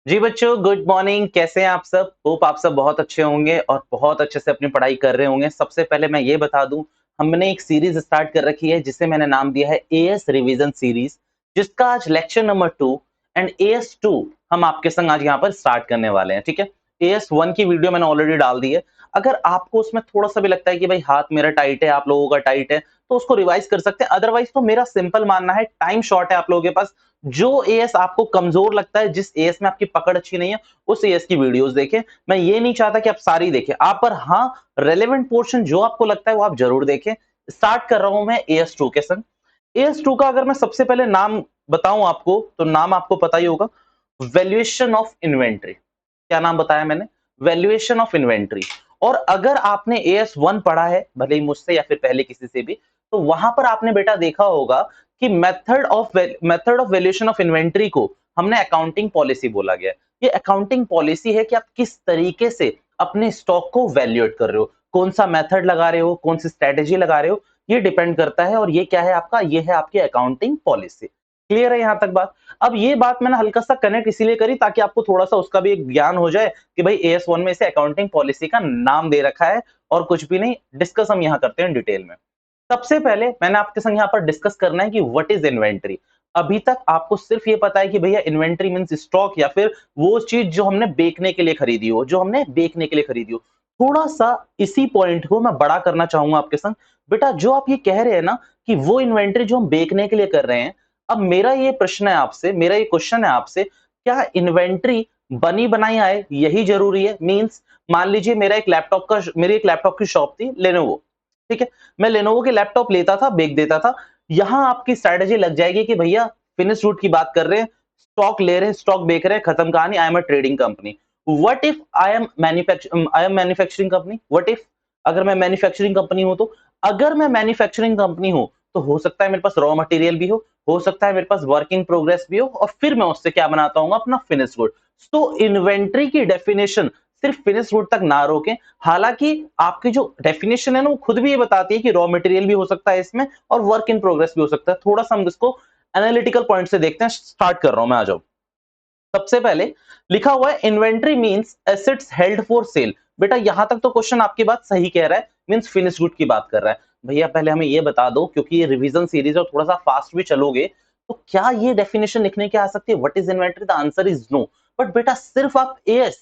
जी बच्चों, good morning. कैसे हैं आप सब? होप आप सब बहुत अच्छे होंगे और बहुत अच्छे से अपनी पढ़ाई कर रहे होंगे। सबसे पहले मैं ये बता दूं, हमने एक सीरीज स्टार्ट कर रखी है जिसे मैंने नाम दिया है एएस रिवीजन सीरीज, जिसका आज लेक्चर नंबर 2 एंड एएस 2 हम आपके संग आज यहाँ पर स्टार्ट करने वाले हैं। ठीक है, एएस 1 की वीडियो मैंने ऑलरेडी डाल दी है। अगर आपको उसमें थोड़ा सा भी लगता है कि भाई हाथ मेरा टाइट है, आप लोगों का टाइट है, तो उसको रिवाइज कर सकते हैं। अदरवाइज तो मेरा सिंपल मानना है, टाइम शॉर्ट है आप लोगों के पास। जो एएस आपको कमजोर लगता है, जिस एएस में आपकी पकड़ अच्छी नहीं है, उस एएस की वीडियोस देखें। मैं ये नहीं चाहता कि आप सारी देखें, आप पर हाँ रेलेवेंट पोर्शन जो आपको लगता है वो आप जरूर देखें। स्टार्ट कर रहा हूं मैं एएस 2 के संग। एएस 2 का अगर मैं सबसे पहले नाम बताऊं आपको, तो नाम आपको पता ही होगा, वैल्यूएशन ऑफ इन्वेंट्री। क्या नाम बताया मैंने? Valuation of inventory. और अगर आपने एएस 1 पढ़ा है, भले ही मुझसे या फिर पहले किसी से भी, तो वहां पर आपने बेटा देखा होगा कि method of valuation of inventory को हमने अकाउंटिंग पॉलिसी बोला गया। ये अकाउंटिंग पॉलिसी है कि आप किस तरीके से अपने स्टॉक को वैल्यूएट कर रहे हो, कौन सा मेथड लगा रहे हो, कौन सी स्ट्रेटेजी लगा रहे हो, ये डिपेंड करता है। और ये क्या है आपका? ये है आपकी अकाउंटिंग पॉलिसी। क्लियर है यहां तक बात? अब ये बात मैंने हल्का सा कनेक्ट इसीलिए करी ताकि आपको थोड़ा सा उसका भी एक ज्ञान हो जाए कि भाई एएस 1 में इसे अकाउंटिंग पॉलिसी का नाम दे रखा है और कुछ भी नहीं। डिस्कस हम यहां करते हैं डिटेल में। सबसे पहले मैंने आपके संग यहाँ पर डिस्कस करना है कि व्हाट इज इन्वेंटरी। अभी तक आपको सिर्फ ये पता है कि भैया इन्वेंटरी मींस स्टॉक, या फिर वो चीज जो हमने बेचने के लिए खरीदी हो, जो हमने बेचने के लिए खरीदी हो। थोड़ा सा इसी पॉइंट को मैं बड़ा करना चाहूंगा आपके संग। बेटा जो आप ये कह रहे हैं ना कि वो इन्वेंटरी जो हम बेचने के लिए कर रहे हैं, अब मेरा ये प्रश्न है आपसे, मेरा ये क्वेश्चन है आपसे, क्या इन्वेंटरी बनी बनाई आए यही जरूरी है? मींस मान लीजिए मेरी एक लैपटॉप की शॉप थी, लेनोवो। ठीक है, मैं लेनोवो के लैपटॉप लेता था, बेच देता था। यहां आपकी स्ट्रेटेजी लग जाएगी कि भैया फिनिश रूट की बात कर रहे हैं, स्टॉक ले रहे हैं, स्टॉक बेच रहे हैं, खत्म कहानी। I am a trading company. What if I am manufacturing company? What if अगर मैं मैन्युफैक्चरिंग कंपनी हूं तो? अगर मैं मैन्युफैक्चरिंग कंपनी हूं तो हो सकता है मेरे पास रॉ मटेरियल भी हो सकता है मेरे पास वर्क इन प्रोग्रेस भी हो, और फिर मैं उससे क्या बनाता हूं? अपना फिनिश गुड। तो इन्वेंट्री की डेफिनेशन सिर्फ फिनिश गुड तक ना रोकें। हालांकि आपकी जो डेफिनेशन है ना, वो खुद भी ये बताती है कि रॉ मटेरियल भी हो सकता है इसमें और वर्क इन प्रोग्रेस भी हो सकता है। थोड़ा सा हम इसको एनालिटिकल पॉइंट से देखते हैं। स्टार्ट कर रहा हूं मैं, आ जाओ। सबसे पहले लिखा हुआ है inventory means assets held for sale. बेटा यहां तक तो क्वेश्चन आपकी बात सही कह रहा है, मींस फिनिश गुड की बात कर रहा है। भैया पहले हमें ये बता दो, क्योंकि ये रिवीजन सीरीज और थोड़ा सा फास्ट भी चलोगे, तो क्या ये डेफिनेशन लिखने की आ सकती है? What is inventory? The answer is no. But बेटा सिर्फ आप एएस,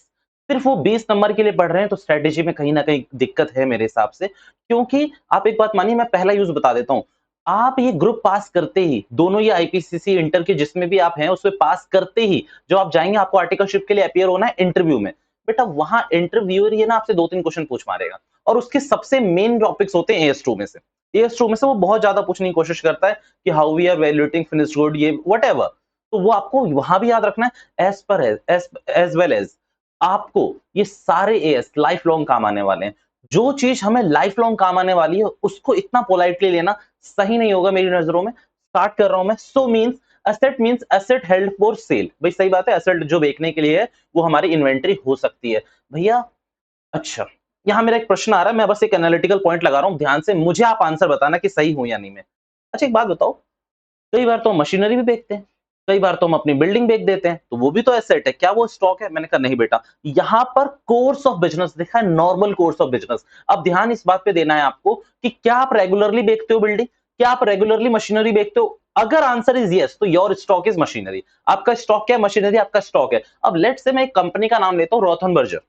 सिर्फ वो 20 नंबर के लिए पढ़ रहे हैं, तो स्ट्रेटेजी में कहीं ना कहीं दिक्कत है मेरे हिसाब से। क्योंकि आप एक बात मानिए, मैं पहला यूज बता देता हूं। आप ये ग्रुप पास करते ही, दोनों ये आईपीसीसी इंटर के जिसमें भी आप हैं उसमें पास करते ही, जो आप जाएंगे, आपको आर्टिकलशिप के लिए अपियर होना है इंटरव्यू में। बेटा वहां इंटरव्यूअर ये ना आपसे 2-3 क्वेश्चन पूछ मारेगा, और उसके सबसे मेन टॉपिक्स होते हैं एएस 2 में से। एएस 2 में से वो बहुत ज्यादा पूछने की कोशिश करता है कि how we are valuating finish good, ये व्हाटएवर। तो वो आपको वहां भी याद रखना है। एज वेल एज आपको ये सारे एएस लाइफ लॉन्ग काम आने वाले हैं। जो चीज हमें लाइफ लॉन्ग काम आने वाली है, उसको इतना पोलाइटली लेना सही नहीं होगा मेरी नजरों में। स्टार्ट कर रहा हूं मैं। सो means asset means asset held for sale. भाई सही बात है, एसेट जो बेचने के लिए है वो हमारी इन्वेंटरी हो सकती है भैया। अच्छा, यहां मेरा एक प्रश्न आ रहा है, मैं बस एक एनालिटिकल पॉइंट लगा रहा हूं, ध्यान से मुझे आप आंसर बताना कि सही हूं या नहीं मैं। अच्छा एक बात बताओ, कई बार तो हम मशीनरी भी बेचते हैं, कई बार तो हम अपनी बिल्डिंग बेच देते हैं, तो वो भी तो एसेट है, क्या वो स्टॉक है? मैंने कहा नहीं बेटा, यहां पर कोर्स ऑफ बिजनेस लिखा है, नॉर्मल कोर्स ऑफ बिजनेस। अब ध्यान इस बात पे देना है आपको कि क्या आप रेगुलरली बेचते हो बिल्डिंग, क्या आप रेगुलरली मशीनरी बेचते हो? अगर आंसर इज यस, तो योर स्टॉक इज मशीनरी। आपका स्टॉक क्या है? मशीनरी आपका स्टॉक है। अब लेट से मैं एक कंपनी का नाम लेता हूं, रोथन बर्जर।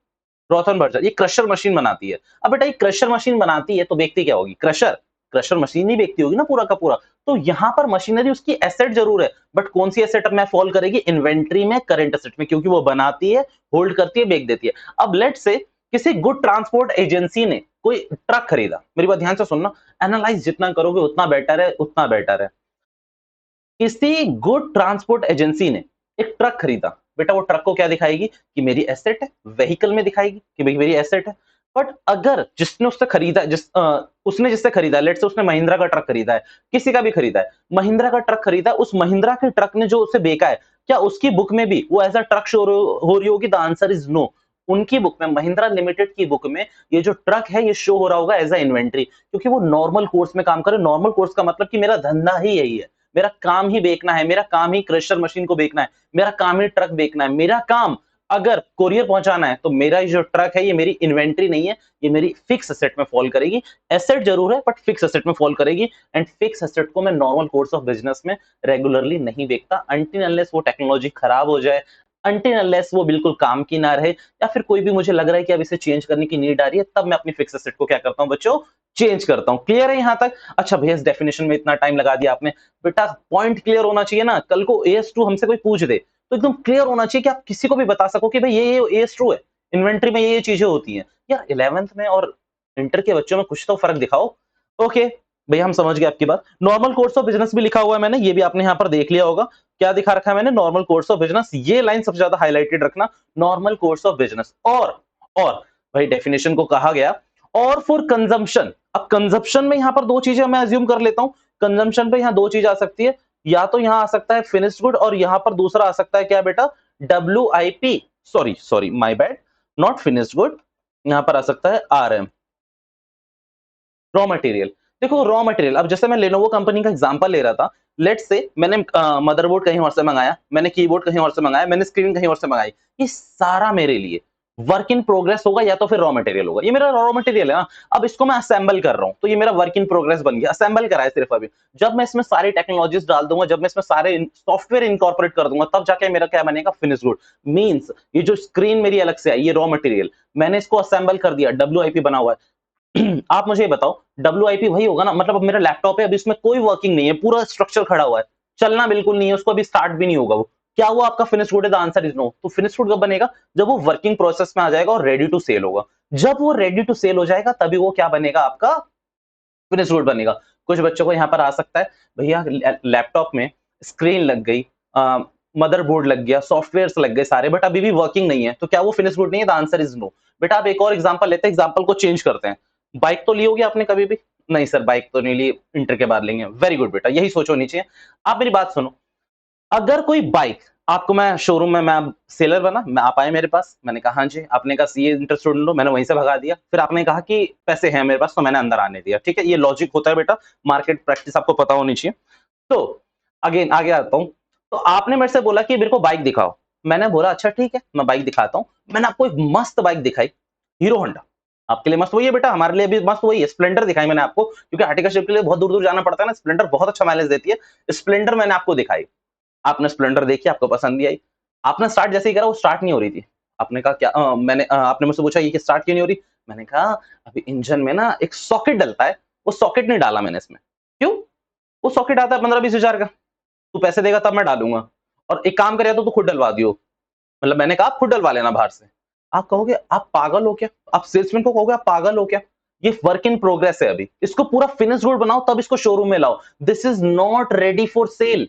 रोथन बर्जर ये क्रशर मशीन बनाती है। अब बेटा ये क्रशर मशीन बनाती है तो बेचती क्या होगी? क्रशर। क्रशर मशीन ही बेचती होगी ना पूरा का पूरा। तो यहां पर मशीनरी उसकी एसेट जरूर है, बट कौन सी एसेट में फॉल करेगी? इन्वेंट्री में, करंट एसेट में, क्योंकि वो बनाती है, होल्ड करती है, बेच देती है। अब लेट से किसी गुड ट्रांसपोर्ट एजेंसी ने कोई ट्रक खरीदा, मेरी बात ध्यान से सुनना, एनालाइज जितना करोगे उतना बेटर है, उतना बेटर है। किसी गुड ट्रांसपोर्ट एजेंसी ने एक ट्रक खरीदा, बेटा वो ट्रक को क्या दिखाएगी? कि मेरी एसेट है। व्हीकल में दिखाएगी कि भाई मेरी एसेट है। बट अगर जिसने उससे खरीदा, उसने जिससे खरीदा, लेट से उसने महिंद्रा का ट्रक खरीदा है, किसी का भी खरीदा है, महिंद्रा का ट्रक खरीदा है, उस महिंद्रा के ट्रक ने जो उसे बेचा है, क्या उसकी बुक में भी वो एज अ ट्रक शो हो रही होगी? The answer is no. उनकी बुक में, महिंद्रा लिमिटेड की बुक में, ये जो ट्रक है ये शो हो रहा होगा एज अ इन्वेंट्री, क्योंकि वो नॉर्मल कोर्स में काम करे। नॉर्मल कोर्स का मतलब कि मेरा धंधा ही यही है, मेरा काम ही बेचना है, मेरा काम ही क्रेशर मशीन को बेचना है, मेरा काम ही ट्रक बेचना है, मेरा काम अगर कोरियर पहुंचाना है तो मेरा जो ट्रक है ये मेरी इन्वेंट्री नहीं है, ये मेरी फिक्स एसेट में फॉल करेगी। एसेट जरूर है बट फिक्स एसेट में फॉल करेगी, एंड फिक्स एसेट को मैं नॉर्मल कोर्स ऑफ बिजनेस में रेगुलरली नहीं बेचता अनटिल अनलेस वो टेक्नोलॉजी खराब हो जाए, अनटिल अनलेस वो बिल्कुल काम की ना रहे, या फिर कोई भी मुझे लग रहा है कि अब इसे चेंज करने की नीड आ रही है, तब मैं अपनी फिक्स एसेट को क्या करता हूं बच्चों, चेंज करता हूं। क्लियर है यहां तक? अच्छा भैया इस डेफिनेशन में इतना टाइम लगा दिया आपने, बेटा पॉइंट क्लियर होना चाहिए ना, कल को AS2 हमसे कोई पूछ दे तो एकदम क्लियर होना चाहिए कि आप किसी को भी बता सको कि भाई ये AS2 है, इन्वेंट्री में ये चीजें होती हैं। यार 11th में और इंटर के बच्चों में कुछ तो फर्क दिखाओ। ओके भैया हम समझ गए आपकी बात। नॉर्मल कोर्स ऑफ बिजनेस भी लिखा हुआ है मैंने, ये भी आपने यहाँ पर देख लिया होगा। क्या दिखा रखा है मैंने? नॉर्मल कोर्स ऑफ बिजनेस, ये लाइन सबसे ज्यादा हाईलाइटेड रखना, नॉर्मल कोर्स ऑफ बिजनेस। और भाई डेफिनेशन को कहा गया और फॉर कंजम्पशन। अब कंजम्पशन में यहाँ पर दो चीजें मैं अज्यूम कर लेता हूँ, कंजम्पशन पे यहाँ दो चीज आ सकती है, या तो यहाँ आ सकता है फिनिश्ड गुड और यहाँ पर दूसरा आ सकता है क्या बेटा, WIP, sorry my bad, not finished good, यहाँ पर आ सकता है RM, रॉ मटेरियल। देखो रॉ मटेरियल, अब जैसे मैं लेनोवो कंपनी का एग्जांपल ले रहा था, लेट्स से मैंने मदरबोर्ड कहीं और से मंगाया, मैंने कीबोर्ड कहीं और से मंगाया, मैंने स्क्रीन कहीं और से मंगाई, ये सारा मेरे लिए वर्क इन प्रोग्रेस होगा या तो फिर रॉ मटेरियल होगा। ये मेरा रॉ मटेरियल है ना, अब इसको मैं असेंबल कर रहा हूं तो ये मेरा वर्क इन प्रोग्रेस बन गया, असेंबल करा है सिर्फ अभी। जब मैं इसमें सारी टेक्नोलॉजीज डाल दूंगा, जब मैं इसमें सारे सॉफ्टवेयर इनकॉर्पोरेट कर दूंगा, तब जाके मेरा क्या बनेगा, फिनिश गुड। मींस ये जो स्क्रीन मेरी अलग से आई, ये रॉ मटेरियल, मैंने इसको असेंबल कर दिया, WIP बना हुआ है। आप मुझे बताओ WIP वही होगा ना, मतलब अब मेरा लैपटॉप है, अभी इसमें कोई वर्किंग नहीं है, पूरा स्ट्रक्चर खड़ा हुआ है, चलना बिल्कुल नहीं है, उसको अभी स्टार्ट भी नहीं होगा, वो क्या हुआ आपका फिनिश गुड है? The answer is no. तो फिनिश गुड कब बनेगा? जब वो वर्किंग प्रोसेस में आ जाएगा और रेडी टू सेल होगा। जब वो रेडी टू सेल हो जाएगा तभी वो क्या बनेगा, आपका फिनिश गुड बनेगा। कुछ बच्चों को यहाँ पर आ सकता है भैया लैपटॉप में स्क्रीन लग गई, मदरबोर्ड लग गया, सॉफ्टवेयर लग गए सारे, बट अभी भी वर्किंग नहीं है, तो क्या वो फिनिश गुड नहीं है? The answer is no. बेटा आप एक और एग्जांपल लेते हैं, एग्जांपल को चेंज करते हैं। बाइक तो ली होगी आपने कभी भी? नहीं सर बाइक तो नहीं ली, इंटर के बाद लेंगे। वेरी गुड बेटा, यही सोच होनी चाहिए। आप मेरी बात सुनो, अगर कोई बाइक आपको, मैं शोरूम में, मैं सेलर बना, मैं आप आए मेरे पास, मैंने कहा हाँ जी, आपने कहा सीए इंटर स्टूडेंट हो, मैंने वहीं से भगा दिया, फिर आपने कहा कि पैसे हैं मेरे पास तो मैंने अंदर आने दिया, ठीक है, ये लॉजिक होता है बेटा, मार्केट प्रैक्टिस आपको पता होनी चाहिए। तो अगेन आगे आता हूं, तो आपने मेरे से बोला कि मेरे को बाइक दिखाओ, मैंने बोला अच्छा ठीक है मैं बाइक दिखाता हूं। मैंने आपको एक मस्त बाइक दिखाई, हीरो होंडा। आपके लिए मस्त वही है बेटा, हमारे लिए भी मस्त वही है, स्प्लेंडर दिखाई मैंने आपको, क्योंकि आर्टिकल शिप के लिए बहुत दूर दूर जाना पड़ता है ना, स्प्लेंडर बहुत अच्छा माइलेज देती है, स्प्लेंडर मैंने आपको दिखाई। आपने स्प्लेंडर देखी, आपको पसंद नहीं आई, आपने स्टार्ट जैसे ही करा वो स्टार्ट नहीं हो रही थी। आपने कहा क्या, आपने मुझसे पूछा ये कि स्टार्ट क्यों नहीं हो रही? मैंने कहा अभी इंजन में ना एक सॉकेट डलता है, वो सॉकेट नहीं डाला मैंने इसमें। क्यों? वो सॉकेट आता है 15-20 हजार का, तू पैसे देगा तब मैं डालूंगा, और एक काम करे तो तू खुद डलवा दियो। मतलब मैंने कहा आप खुद डलवा लेना बाहर से। आप कहोगे आप पागल हो क्या, आप सेल्समैन को कहोगे आप पागल हो क्या, ये वर्क इन प्रोग्रेस है, अभी इसको पूरा फिनिश गुड बनाओ तब इसको शोरूम में लाओ। This is not ready for sale,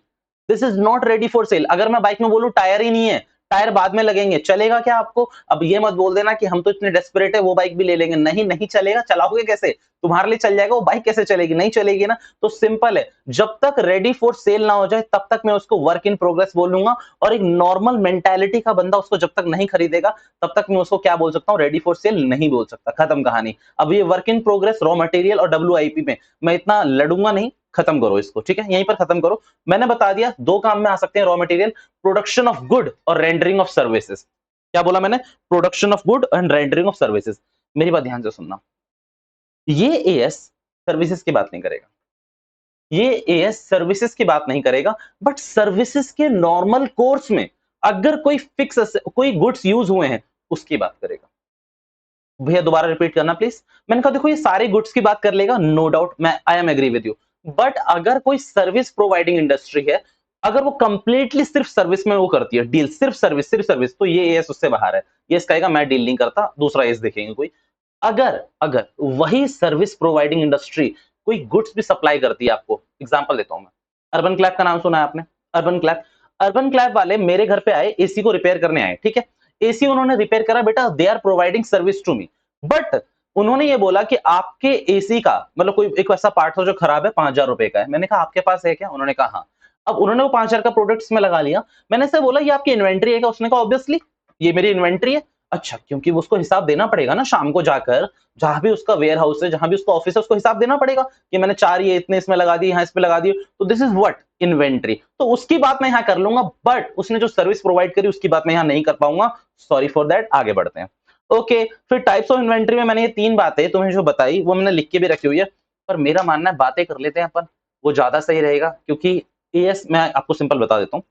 this is not ready for sale. अगर मैं बाइक में बोलूं टायर ही नहीं है, टायर बाद में लगेंगे, चलेगा क्या आपको? अब ये मत बोल देना कि हम तो इतने डेस्परेट है वो बाइक भी ले लेंगे, नहीं नहीं चलेगा। चलाओगे कैसे? तुम्हारे लिए चल जाएगा, वो बाइक कैसे चलेगी? नहीं चलेगी ना। तो सिंपल है, जब तक रेडी फॉर सेल ना हो जाए तब तक मैं उसको वर्क इन प्रोग्रेस बोलूंगा, और एक नॉर्मल मेंटालिटी का बंदा उसको जब तक नहीं खरीदेगा तब तक मैं उसको क्या बोल सकता हूँ, रेडी फॉर सेल नहीं बोल सकता। खत्म कहानी। अब ये work in progress, raw material और WIP में मैं इतना लड़ूंगा नहीं, खत्म करो इसको, ठीक है, यहीं पर खत्म करो। मैंने बता दिया दो काम में आ सकते हैं raw material, production of good और रेंडरिंग ऑफ सर्विसेज। क्या बोला मैंने? Production of good and rendering of services. मेरी बात ध्यान से सुनना, ये एएस सर्विसेज की बात नहीं करेगा, ये एएस सर्विसेज की बात नहीं करेगा, बट सर्विसेज के नॉर्मल कोर्स में अगर कोई फिक्स, कोई गुड्स यूज हुए हैं उसकी बात करेगा। भैया दोबारा रिपीट करना प्लीज। मैंने कहा देखो ये सारे गुड्स की बात कर लेगा, नो डाउट, मैं I am agree with you, but अगर कोई सर्विस प्रोवाइडिंग इंडस्ट्री है, अगर वो कंप्लीटली सिर्फ सर्विस में वो करती है डील, सिर्फ सर्विस, तो ये एएस उससे बाहर है। ये इसका कहेगा मैं डील नहीं करता, दूसरा एस देखेंगे कोई। अगर अगर वही सर्विस प्रोवाइडिंग इंडस्ट्री कोई गुड्स भी सप्लाई करती है आपको, एग्जांपल देता हूं मैं, अर्बन क्लैप का नाम सुना है आपने? अर्बन क्लैप, अर्बन क्लैप वाले मेरे घर पे आए, एसी को रिपेयर करने आए, ठीक है, एसी उन्होंने रिपेयर करा बेटा, they are providing service to me, but उन्होंने ये बोला कि आपके एसी का मतलब कोई एक ऐसा पार्ट था जो खराब है, 5,000 रुपए का है। मैंने कहा आपके पास है क्या? उन्होंने कहा हाँ। अब उन्होंने वो 5,000 का प्रोडक्ट में लगा लिया, मैंने से बोला ये आपकी इन्वेंट्री है क्या? उसने कहा ऑब्वियसली ये मेरी इन्वेंट्री है। अच्छा, क्योंकि वो उसको हिसाब देना पड़ेगा ना शाम को जाकर, जहाँ भी उसका वेयर हाउस है, जहाँ भी उसका ऑफिस है, उसको हिसाब देना पड़ेगा कि मैंने 4 ये इतने इसमें लगा दिए, यहाँ इसमें लगा दिए, तो दिस इज़ व्हाट? इन्वेंटरी। तो उसकी बात मैं यहाँ कर लूँगा, बट उसने जो सर्विस प्रोवाइड करी उसकी बात मैं यहाँ नहीं कर पाऊँगा। सॉरी फॉर दैट, आगे बढ़ते हैं। ओके, फिर टाइप्स ऑफ इन्वेंटरी में मैंने ये 3 बातें तुम्हें जो बताई, वो मैंने लिख के भी रखी हुई है, पर मेरा मानना है बातें कर लेते हैं अपन, वो ज़्यादा सही रहेगा, क्योंकि एएस मैं आपको सिंपल बता देता हूँ।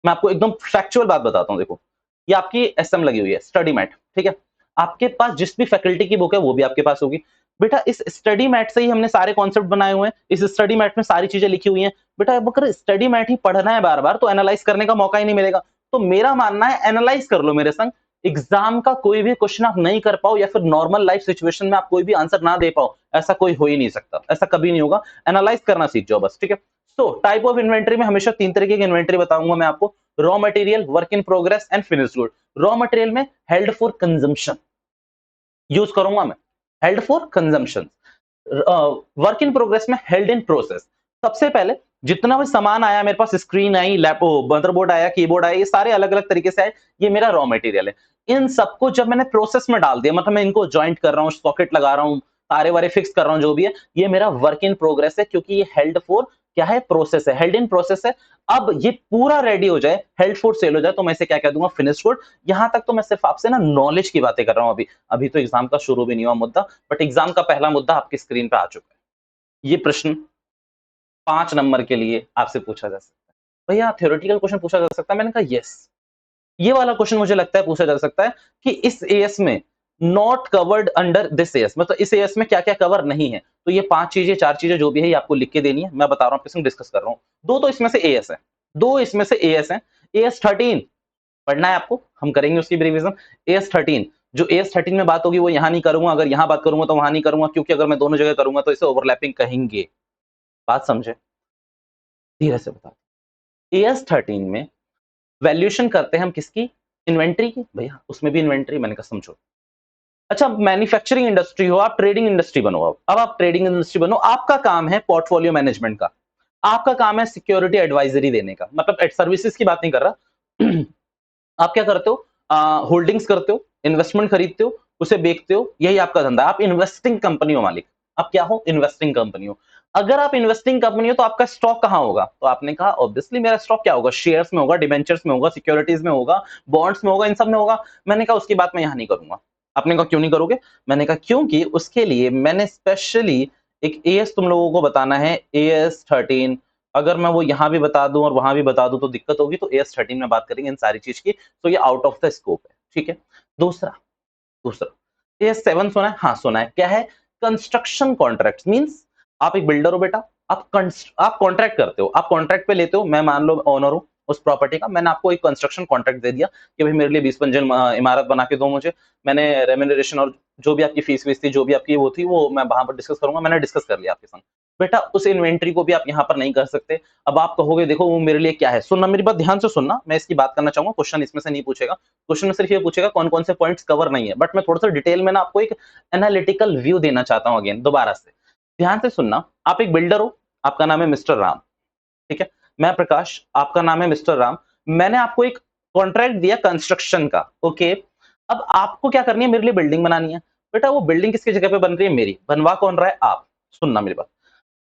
मैं आपको एकदम फैक्चुअल बात बताता हूँ, देखो। ये आपकी एसएम लगी हुई है, स्टडी मैट, ठीक है? आपके पास जिस भी फैकल्टी की बुक है वो भी आपके पास होगी। बेटा इस स्टडी मैट से ही हमने सारे कॉन्सेप्ट बनाए हुए हैं, इस स्टडी मैट में सारी चीजें लिखी हुई हैं। बेटा अब अगर स्टडी मैट ही पढ़ना है बार-बार तो एनालाइज करने का मौका ही नहीं मिलेगा। तो मेरा मानना है एनालाइज कर लो मेरे संग। एग्जाम का कोई भी क्वेश्चन आप नहीं कर पाओ या फिर नॉर्मल लाइफ सिचुएशन में आप कोई भी आंसर ना दे पाओ, ऐसा कोई हो ही नहीं सकता। ऐसा कभी नहीं होगा। एनालाइज करना सीख जाओ बस, ठीक है? सो टाइप ऑफ इन्वेंटरी में हमेशा 3 तरीके की इन्वेंटरी बताऊंगा मैं आपको। Raw material, work in progress and finished good. Raw material में हेल्ड फॉर कंजम्पशन यूज करूंगा मैं, held for consumption. Work in progress में हेल्ड इन प्रोसेस। सबसे पहले जितना भी सामान आया मेरे पास, स्क्रीन आई, लैपटॉप, मदरबोर्ड आया, कीबोर्ड आया, ये सारे अलग अलग तरीके से आए, ये मेरा रॉ मटेरियल है। इन सबको जब मैंने प्रोसेस में डाल दिया, मतलब मैं इनको ज्वाइंट कर रहा हूँ, सॉकेट लगा रहा हूँ, तारे वारे फिक्स कर रहा हूँ, जो भी है, ये मेरा वर्क इन प्रोग्रेस है, क्योंकि ये हेल्ड फॉर क्या है? प्रोसेस है, हेल्ड इन प्रोसेस है। अब ये पूरा रेडी हो जाए, हेल्ड फॉर सेल हो जाए, तो मैं इसे क्या कह दूंगा? Finished good. यहां तक तो मैं सिर्फ आपसे ना नॉलेज की बातें कर रहा हूं अभी। अभी तो एग्जाम का शुरू भी नहीं हुआ मुद्दा, बट एग्जाम का पहला मुद्दा आपकी स्क्रीन पे आ चुका है। ये प्रश्न 5 नंबर के लिए आपसे पूछा जा सकता है। भैया थ्योरेटिकल क्वेश्चन पूछा जा सकता है? मैंने कहा यस। ये वाला क्वेश्चन मुझे लगता है पूछा जा सकता है कि इस एएस में not covered under this as, मतलब इस एएस में क्या-क्या कवर नहीं है। तो ये 5 चीजें, 4 चीजें जो भी है, ये आपको लिख के देनी है। मैं बता रहा हूँ, आपके संग डिस्कस कर रहा हूँ। 2 तो इसमें से एएस है, 2 इसमें से एएस है। एएस 13 पढ़ना है आपको, हम करेंगे उसकी भी रिवीजन। एएस 13, जो एएस 13 में बात होगी वो यहाँ नहीं करूंगा, अगर यहाँ बात करूंगा तो वहां नहीं करूंगा, क्योंकि अगर मैं दोनों जगह करूंगा तो इसे ओवरलैपिंग कहेंगे। बात समझे? धीरे से बता। एएस 13 में वैल्यूएशन करते हैं हम किसकी? इन्वेंट्री की। भैया उसमें भी इन्वेंट्री, मैंने कहा समझो। अच्छा, मैन्युफैक्चरिंग इंडस्ट्री हो, आप ट्रेडिंग इंडस्ट्री बनो। अब आप ट्रेडिंग इंडस्ट्री बनो, आपका काम है पोर्टफोलियो मैनेजमेंट का, आपका काम है सिक्योरिटी एडवाइजरी देने का, मतलब सर्विसेज की बात नहीं कर रहा। आप क्या करते हो? होल्डिंग्स करते हो, इन्वेस्टमेंट खरीदते हो, उसे बेचते हो, यही आपका धंधा है। आप इन्वेस्टिंग कंपनी हो मालिक। आप क्या हो? इन्वेस्टिंग कंपनी हो। अगर आप इन्वेस्टिंग कंपनी हो तो आपका स्टॉक कहां होगा? तो आपने कहा ऑब्वियसली मेरा स्टॉक क्या होगा? शेयर्स में होगा, डिबेंचर्स में होगा, सिक्योरिटीज में होगा, बॉन्ड्स में होगा, इन सब में होगा। मैंने कहा उसकी बात मैं यहां नहीं करूंगा। आपने कहा क्यों नहीं करोगे? मैंने कहा क्योंकि उसके लिए मैंने स्पेशली एक एएस तुम लोगों को बताना है, एएस 13। अगर मैं वो यहाँ भी बता दूं और वहां भी बता दूं तो दिक्कत होगी, तो एएस 13 में बात करेंगे इन सारी चीज की। तो ये आउट ऑफ द स्कोप है, ठीक है? दूसरा दूसरा एएस 7 सुना है? हाँ सुना है। क्या है? कंस्ट्रक्शन कॉन्ट्रैक्ट मींस आप एक बिल्डर हो बेटा, आप कॉन्ट्रैक्ट करते हो, आप कॉन्ट्रैक्ट पे लेते हो। मैं मान लो ओनर हूं उस प्रॉपर्टी का, मैंने आपको एक कंस्ट्रक्शन कॉन्ट्रैक्ट दे दिया कि भाई मेरे लिए 20 मंजिल इमारत बना के दो मुझे। मैंने रेम्यूनरेशन और जो भी आपकी फीस वीस थी, जो भी आपकी वो थी, वो मैं वहां पर डिस्कस करूंगा। मैंने डिस्कस कर लिया आपके संग। बेटा उस इन्वेंट्री को भी आप यहाँ पर नहीं कर सकते। अब आप कहोगे देखो वो मेरे लिए क्या है, सुनना मेरी बात ध्यान से सुनना, मैं इसकी बात करना चाहूंगा। क्वेश्चन इसमें से नहीं पूछेगा, क्वेश्चन में सिर्फ ये पूछेगा कौन कौन से पॉइंट्स कवर नहीं है, बट मैं थोड़ा सा डिटेल में ना आपको एक एनालिटिकल व्यू देना चाहता हूं। अगेन दोबारा से ध्यान से सुनना। आप एक बिल्डर हो, आपका नाम है मिस्टर राम, ठीक है? मैं प्रकाश, आपका नाम है मिस्टर राम। मैंने आपको एक कॉन्ट्रैक्ट दिया कंस्ट्रक्शन का, ओके? अब आपको क्या करनी है? मेरे लिए बिल्डिंग बनानी है। बेटा वो बिल्डिंग किसकी जगह पे बन रही है? मेरी। बनवा कौन रहा है? आप। सुनना मेरी बात।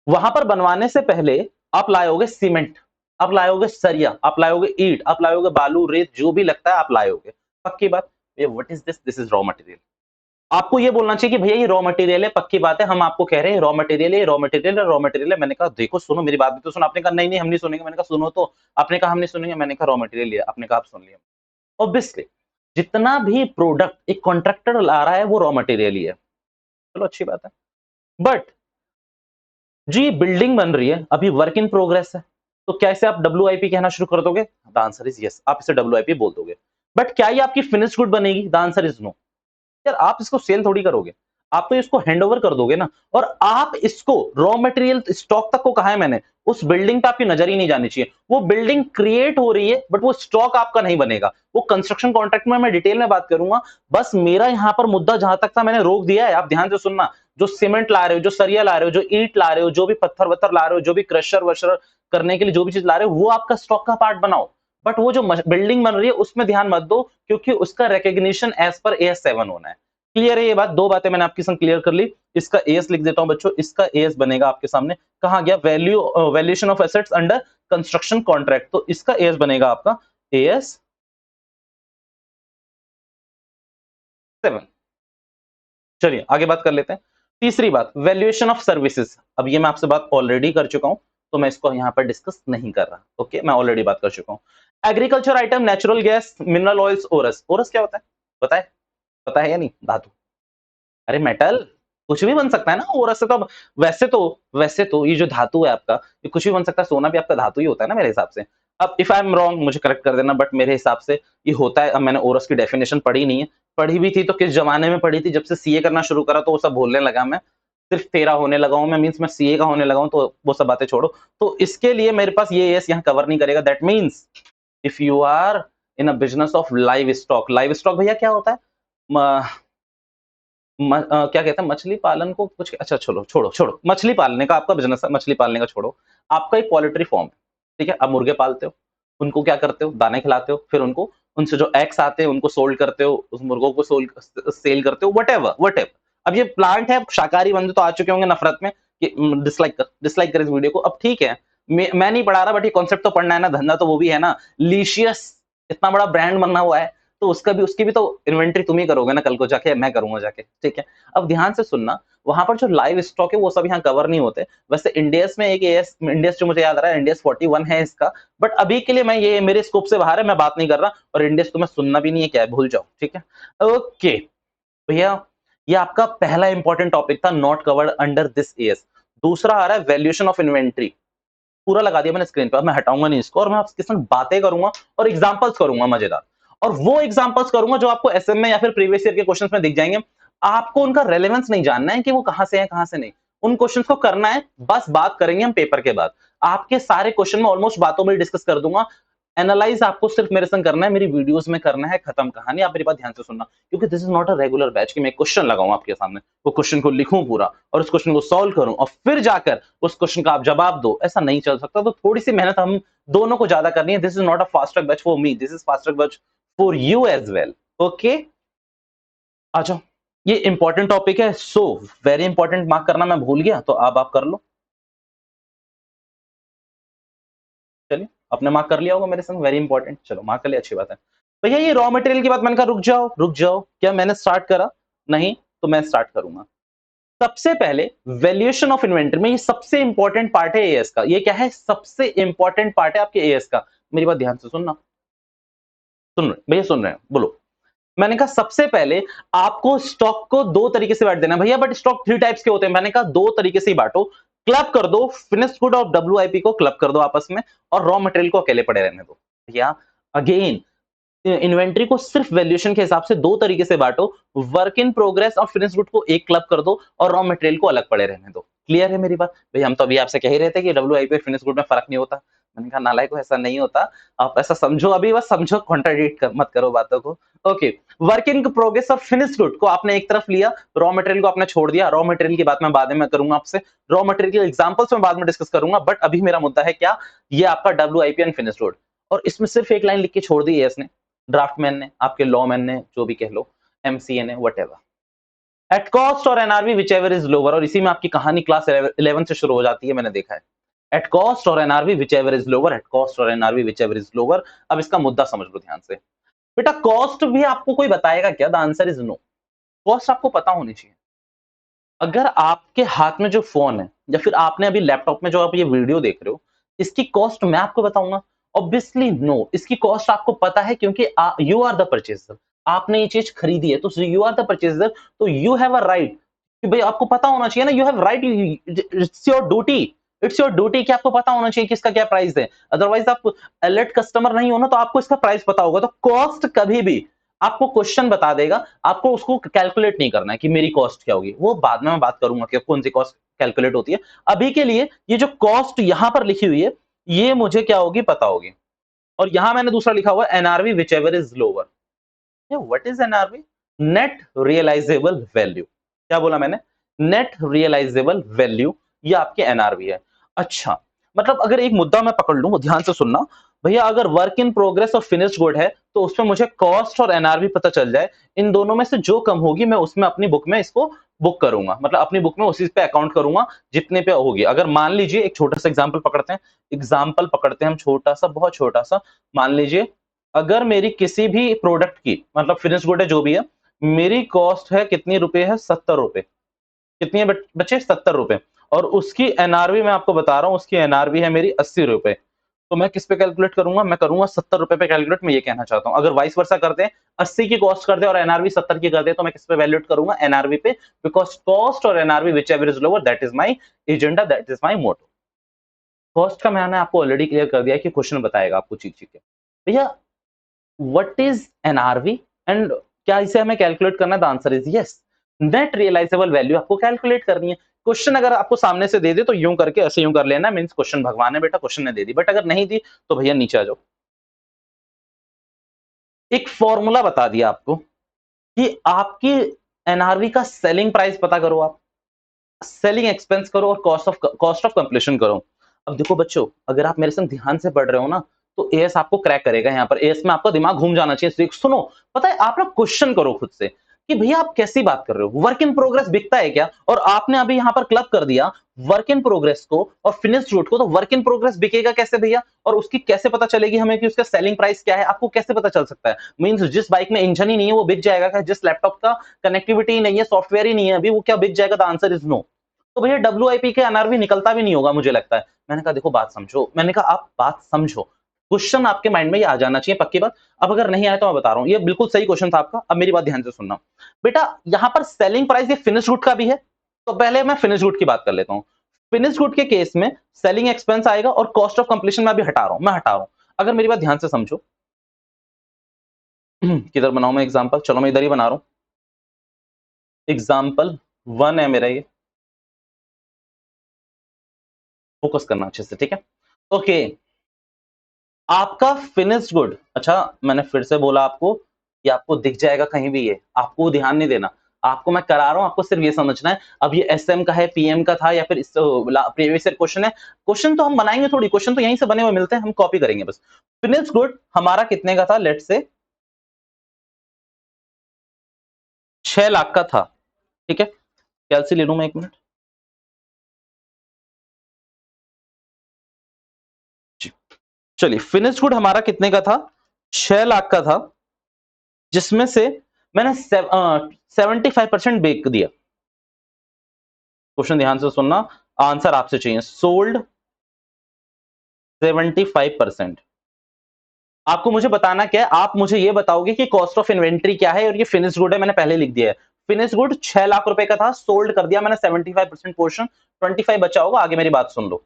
वहां पर बनवाने से पहले आप लाए सीमेंट, आप लाए सरिया, आप लाए ईंट, आप लाए बालू, रेत, जो भी लगता है आप लाए। पक्की बात? ये what is this? This is raw material. आपको ये बोलना चाहिए कि भैया ये रॉ मटेरियल है, पक्की बात है, हम आपको कह रहे हैं रॉ मटेरियल है, रॉ मटेरियल है, रॉ मटेरियल है। मैंने कहा देखो सुनो मेरी बात भी तो सुनो। आपने कहा नहीं नहीं हम नहीं सुनेंगे। मैंने कहा सुनो तो। आपने कहा हम नहीं सुनेंगे। मैंने कहा रॉ मटेरियल है। आपने कहा आप सुन लिया। ऑब्वियसली जितना भी प्रोडक्ट एक कॉन्ट्रैक्टर ला रहा है वो रॉ मटेरियल ही है। चलो अच्छी बात है। बट जी बिल्डिंग बन रही है, अभी वर्क इन प्रोग्रेस है, तो क्या इसे आप डब्ल्यूआईपी कहना शुरू कर दोगे? द आंसर इज यस, आप इसे डब्ल्यूआईपी बोल दोगे। बट क्या ये आपकी फिनिश गुड बनेगी? The answer is no. यार आप इसको सेल थोड़ी करोगे, आप तो इसको हैंडओवर कर दोगे ना। और आप इसको रॉ मटेरियल स्टॉक तक को कहा है मैंने, उस बिल्डिंग पे आपकी नजर ही नहीं जानी चाहिए। वो बिल्डिंग क्रिएट हो रही है बट वो स्टॉक आपका नहीं बनेगा। वो कंस्ट्रक्शन कॉन्ट्रैक्ट में मैं डिटेल में बात करूंगा। बस मेरा यहां पर मुद्दा जहां तक था मैंने रोक दिया है, आप ध्यान से सुनना। जो सीमेंट ला रहे हो, जो सरिया ला रहे हो, जो ईंट ला रहे हो, जो भी पत्थर वत्थर ला रहे हो, जो भी क्रशर वशर करने के लिए जो भी चीज ला रहे हो, वो आपका स्टॉक का पार्ट बनाओ। बट वो जो बिल्डिंग बन रही है उसमें ध्यान मत दो, क्योंकि उसका रिकॉग्निशन एज पर AS7 होना है। क्लियर है ये बात? दो बातें मैंने आपके संग क्लियर कर ली। इसका AS लिख देता हूं बच्चों, इसका AS बनेगा आपके सामने, कहा गया valuation of assets under construction contract, तो इसका AS बनेगा आपका AS7। चलिए आगे बात कर लेते हैं। तीसरी बात, वैल्यूएशन ऑफ सर्विसेज। अब ये मैं आपसे बात ऑलरेडी कर चुका हूं, तो मैं इसको यहां पर डिस्कस नहीं कर रहा। ओके, मैं ऑलरेडी बात कर चुका हूं। Agriculture item, natural gas, mineral oils, ORS. ORS क्या होता है पता है? पता है या नहीं? धातु। अरे मेटल, कुछ भी बन सकता है ना ओरस से तो। वैसे तो ये जो धातु है आपका, ये कुछ भी बन सकता है। सोना भी आपका धातु ही होता है ना मेरे हिसाब से। अब इफ आई एम रॉन्ग मुझे करेक्ट कर देना, बट मेरे हिसाब से ये होता है। अब मैंने ओरस की डेफिनेशन पढ़ी नहीं है, पढ़ी भी थी तो किस जमाने में पढ़ी थी, जब से सीए करना शुरू करा तो वो सब भूलने लगा मैं। सिर्फ तेरा होने लगा हूं मैं, मींस मैं सीए का होने लगा हूं, तो वो सब बातें छोड़ो। तो इसके लिए मेरे पास ये यस यहाँ कवर नहीं करेगा। That means if you are in a business of livestock. Livestock भैया क्या होता है? क्या कहते हैं मछली पालन को कुछ, अच्छा छोड़ो छोड़ो छोड़ो, मछली पालने का आपका बिजनेस है, मछली पालने का छोड़ो। आपका एक पोल्ट्री फार्म, ठीक है? आप मुर्गे पालते हो, उनको क्या करते हो? दाने खिलाते हो, फिर उनको उनसे जो एग्स आते हैं उनको सोल्ड करते हो, उस मुर्गों को सेल करते हो, वट एवर। अब ये प्लांट है, शाकाहारी बंदे तो आ चुके होंगे नफरत में कि डिसलाइक कर इस वीडियो को। अब ठीक है, मैं नहीं पढ़ा रहा, बट ये कॉन्सेप्ट तो पढ़ना है ना, धंधा तो वो भी है ना। लीशियस इतना बड़ा ब्रांड बनना हुआ है, तो उसकी भी तो इन्वेंट्री तुम ही करोगे ना कल को जाके, मैं करूंगा जाके, ठीक है? अब ध्यान से सुनना, वहां पर जो लाइव स्टॉक है वो सब यहाँ कवर नहीं होते। वैसे इंडियस में एक एएस, इंडियस जो मुझे याद आ रहा है, इंडियस 41 है इसका, बट अभी के लिए मैं ये मेरे स्कोप से बाहर है, मैं बात नहीं कर रहा, और इंडियस तुम्हें सुनना भी नहीं है, क्या है भूल जाओ, ठीक है? ओके भैया, ये आपका पहला इंपॉर्टेंट टॉपिक था, not covered under this as. दूसरा आ रहा है वैल्यूएशन ऑफ इन्वेंट्री। पूरा लगा दिया मैंने स्क्रीन पर, अब मैं हटाऊंगा नहीं इसको, और मैं आपके साथ बातें करूंगा और एग्जांपल्स करूंगा मजेदार। और वो एग्जांपल्स करूंगा जो आपको एसएम में या फिर प्रीवियस ईयर के क्वेश्चंस में दिख जाएंगे। आपको उनका रेलेवेंस नहीं जानना है कि वो कहां से है कहां से नहीं, उन क्वेश्चंस को करना है, बस बात करेंगे हम पेपर के बाद। आपके सारे क्वेश्चन में ऑलमोस्ट बातों में डिस्कस कर दूंगा। एनालाइज आपको सिर्फ मेरे संग करना है, मेरी वीडियोस में करना है, खत्म कहानी। आप मेरी बात ध्यान से सुनना, क्योंकि this is not a regular batch कि मैं क्वेश्चन लगाऊं आपके सामने, वो क्वेश्चन को लिखूं पूरा और उस क्वेश्चन को सॉल्व करूं और फिर जाकर उस क्वेश्चन का आप जवाब दो। ऐसा नहीं चल सकता, तो थोड़ी सी मेहनत हम दोनों को ज्यादा करनी है। This is not a fast track batch for me, this is fast track batch for you as well. Okay, आ जाओ। ये इंपॉर्टेंट टॉपिक है, सो वेरी इंपॉर्टेंट, मार्क करना मैं भूल गया, तो अब आप कर लो। चलिए, आपने मार्क कर लिया होगा मेरे संग, वेरी इंपॉर्टेंट, चलो मार्क कर लिया, अच्छी बात है। भैया ये रॉ मटेरियल की बात, मैंने कहा रुक जाओ रुक जाओ, क्या मैंने स्टार्ट करा? नहीं, तो मैं स्टार्ट करूंगा। सबसे पहले वैल्यूएशन ऑफ इन्वेंटरी में ये सबसे इंपॉर्टेंट पार्ट है एएस का। ये क्या है? सबसे इंपॉर्टेंट पार्ट है आपके एएस का। मेरी बात ध्यान से सुनना, सुन रहे भैया? सुन रहे हैं? बोलो। मैंने कहा सबसे पहले आपको स्टॉक को दो तरीके से बांट देना भैया, बट स्टॉक थ्री टाइप्स के होते हैं। मैंने कहा दो तरीके से ही बांटो, क्लब कर दो, फिनिश्ड गुड और डब्ल्यूआईपी को क्लब कर दो आपस में, और रॉ मटेरियल को अकेले पड़े रहने दो। भैया अगेन, इन्वेंट्री को सिर्फ वैल्यूएशन के हिसाब से दो तरीके से बांटो, वर्क इन प्रोग्रेस और फिनिश गुड को एक क्लब कर दो और रॉ मटेरियल को अलग पड़े रहने दो। क्लियर है मेरी बात? भाई हम तो अभी आपसे कह ही रहे थे कि डब्ल्यूआईपी और फिनिश गुड में फर्क नहीं होता। मैंने कहा नालायक को, ऐसा नहीं होता, आप ऐसा समझो, अभी बस समझो, कॉन्ट्राडिक्ट मत करो बातों को। ओके, वर्क इन प्रोग्रेस और फिनिश गुड को आपने एक तरफ लिया, रॉ मटेरियल को आपने छोड़ दिया। रॉ मटेरियल की बात मैं बाद में करूंगा आपसे, रॉ मटेरियल के एग्जांपल्स में बाद में डिस्कस करूंगा, बट अभी मेरा मुद्दा है क्या? ये आपका डब्ल्यूआईपी एंड फिनिश गुड, और इसमें सिर्फ एक लाइन लिख के छोड़ दी है इसने, ड्राफ्टमैन ने, आपके लॉमैन ने, जो भी कह लो, एमसीए ने, व्हाटएवर। एट कॉस्ट और NRV whichever is lower, और इसी में आपकी कहानी क्लास 11 से शुरू हो जाती है, मैंने देखा है। एट कॉस्ट और NRV whichever is lower, at cost और NRV whichever is lower. अब इसका मुद्दा समझ लो ध्यान से। बेटा कॉस्ट भी आपको कोई बताएगा क्या? The answer is no. Cost आपको पता होनी चाहिए। अगर आपके हाथ में जो फोन है या फिर आपने अभी लैपटॉप में जो आप ये वीडियो देख रहे हो, इसकी कॉस्ट मैं आपको बताऊंगा? ऑब्वियसली नो, इसकी कॉस्ट आपको पता है, क्योंकि यू आर द परचेजर। आपने ये चीज खरीदी है, तो यू आर द परचेजर, तो यू हैव अ राइट कि भाई आपको पता होना चाहिए ना, you have right, it's your duty, it's your duty कि आपको पता होना चाहिए कि इसका क्या प्राइस है। अदरवाइज आप अलर्ट कस्टमर नहीं हो ना, तो आपको इसका प्राइस पता होगा। तो कॉस्ट कभी भी आपको क्वेश्चन बता देगा, आपको उसको कैलकुलेट नहीं करना है कि मेरी कॉस्ट क्या होगी, वो बाद में मैं बात करूंगा कि कौन सी कॉस्ट कैलकुलेट होती है। अभी के लिए ये जो कॉस्ट यहां पर लिखी हुई है, ये मुझे क्या होगी पता होगी। और यहां मैंने दूसरा लिखा हुआ है NRV whichever is lower. What is NRV? Net realisable value. क्या बोला मैंने? नेट रियलाइजेबल वैल्यू, ये आपके एनआरवी है। अच्छा, मतलब अगर एक मुद्दा मैं पकड़ लूं, ध्यान से सुनना, भैया अगर वर्क इन प्रोग्रेस और फिनिश्ड गुड है तो उसमें मुझे कॉस्ट और एनआरवी पता चल जाए, इन दोनों में से जो कम होगी मैं उसमें अपनी बुक में इसको बुक करूंगा, मतलब अपनी बुक में उसी पे अकाउंट करूंगा जितने पे होगी। अगर मान लीजिए एक छोटा सा एग्जांपल पकड़ते हैं हम, छोटा सा, बहुत छोटा सा। मान लीजिए अगर मेरी किसी भी प्रोडक्ट की, मतलब फिनिश गुड है जो भी है, मेरी कॉस्ट है कितनी रुपए है, 70 रुपए। कितनी है बच्चे, 70 रुपए। और उसकी एनआरवी मैं आपको बता रहा हूं, उसकी एनआरवी है मेरी 80 रुपए। तो मैं किस पे कैलकुलेट करूंगा, मैं करूंगा 70 रुपए पे कैलकुलेट। मैं ये कहना चाहता हूं, अगर वाइस वर्सा करते हैं, 80 की कॉस्ट कर दे और एनआरवी 70 की कर दे, तो मैं किस पे वैल्यूएट करूंगा, एनआरवी पे। बिकॉज कॉस्ट और NRV whichever is lower, that is my agenda, that is my motto. Cost का मैंने आपको ऑलरेडी क्लियर कर दिया कि क्वेश्चन बताएगा आपको चीज चीज के। भैया व्हाट इज एनआरवी एंड क्या इसे हमें कैलकुलेट करना है, the answer is yes. Net realisable value आपको कैलकुलेट करनी है। क्वेश्चन अगर आपको सामने से दे दे तो यूं करके ऐसे यूं कर लेना, मींस क्वेश्चन भगवान है बेटा, क्वेश्चन ने दे दी। बट अगर नहीं दी तो भैया नीचे आ जाओ। एक फॉर्मूला बता दिया आपको कि आपकी एनआरवी का सेलिंग प्राइस पता करो, आप सेलिंग एक्सपेंस करो और कॉस्ट ऑफ कंप्लीशन करो। अब देखो बच्चों, अगर आप मेरे संग ध्यान से पढ़ रहे हो ना, तो एएस आपको क्रैक करेगा। यहाँ पर एएस में आपका दिमाग घूम जाना चाहिए। सुनो, पता है, आप ना क्वेश्चन करो खुद से कि भैया आप कैसी बात कर रहे हो, वर्क इन प्रोग्रेस बिकता है क्या? और आपने अभी यहाँ पर क्लब कर दिया वर्क इन प्रोग्रेस को और फिनिश्ड गुड को। तो वर्क इन प्रोग्रेस बिकेगा कैसे भैया, और उसकी कैसे पता चलेगी हमें कि उसका सेलिंग प्राइस क्या है? आपको कैसे पता चल सकता है? मींस जिस बाइक में इंजन ही नहीं है वो बिक जाएगा क्या? जिस लैपटॉप का कनेक्टिविटी ही नहीं है, सॉफ्टवेयर ही नहीं है अभी, वो क्या बिक जाएगा? The answer is no. तो भैया डब्ल्यूआईपी के एनआरवी निकलता भी नहीं होगा मुझे लगता है। मैंने कहा देखो बात समझो, मैंने कहा आप बात समझो, क्वेश्चन आपके माइंड में ये आ जाना चाहिए, पक्की बात। अब अगर नहीं आया तो मैं बता रहा हूं, ये बिल्कुल सही क्वेश्चन था आपका। अब मेरी बात ध्यान से सुनना बेटा, यहां पर सेलिंग प्राइस ये फिनिश गुड का भी है, तो पहले मैं फिनिश गुड की बात कर लेता हूं। फिनिश गुड के केस में सेलिंग एक्सपेंस आएगा और कॉस्ट ऑफ कंप्लीशन मैं अभी हटा रहा हूं, मैं हटा रहा हूं। अगर मेरी बात ध्यान से समझो, किधर बनाऊं मैं एग्जांपल, चलो मैं इधर ही बना रहा हूं। एग्जांपल 1 है मेरा ये, फोकस करना अच्छे से, ठीक है? ओके, आपका फिनिश्ड गुड, अच्छा मैंने फिर से बोला आपको कि आपको दिख जाएगा कहीं भी, ये आपको ध्यान नहीं देना, आपको मैं करा रहा हूं, आपको सिर्फ ये समझना है। अब ये एसएम का है, पीएम का था, या फिर प्रीवियस ईयर क्वेश्चन है। क्वेश्चन तो हम बनाएंगे थोड़ी, क्वेश्चन तो यहीं से बने हुए मिलते हैं, हम कॉपी करेंगे बस। फिनिश्ड गुड हमारा कितने का था, लेट से 6 लाख का था, ठीक है? कैलसी ले लूं मैं, 1 मिनट। चलिए, फिनिश्ड गुड हमारा कितने का था, 6 लाख का था, जिसमें से मैंने 75% बेच दिया। क्वेश्चन ध्यान से सुनना, आंसर आपसे चाहिए। सोल्ड 75%। आपको मुझे बताना क्या है, आप मुझे ये बताओगे कि कॉस्ट ऑफ इन्वेंट्री क्या है, और ये फिनिश गुड है, मैंने पहले लिख दिया है। फिनिश गुड 6 लाख रुपए का था, सोल्ड कर दिया मैंने 75% पोर्शन, 25 बचा होगा। आगे मेरी बात सुन लो।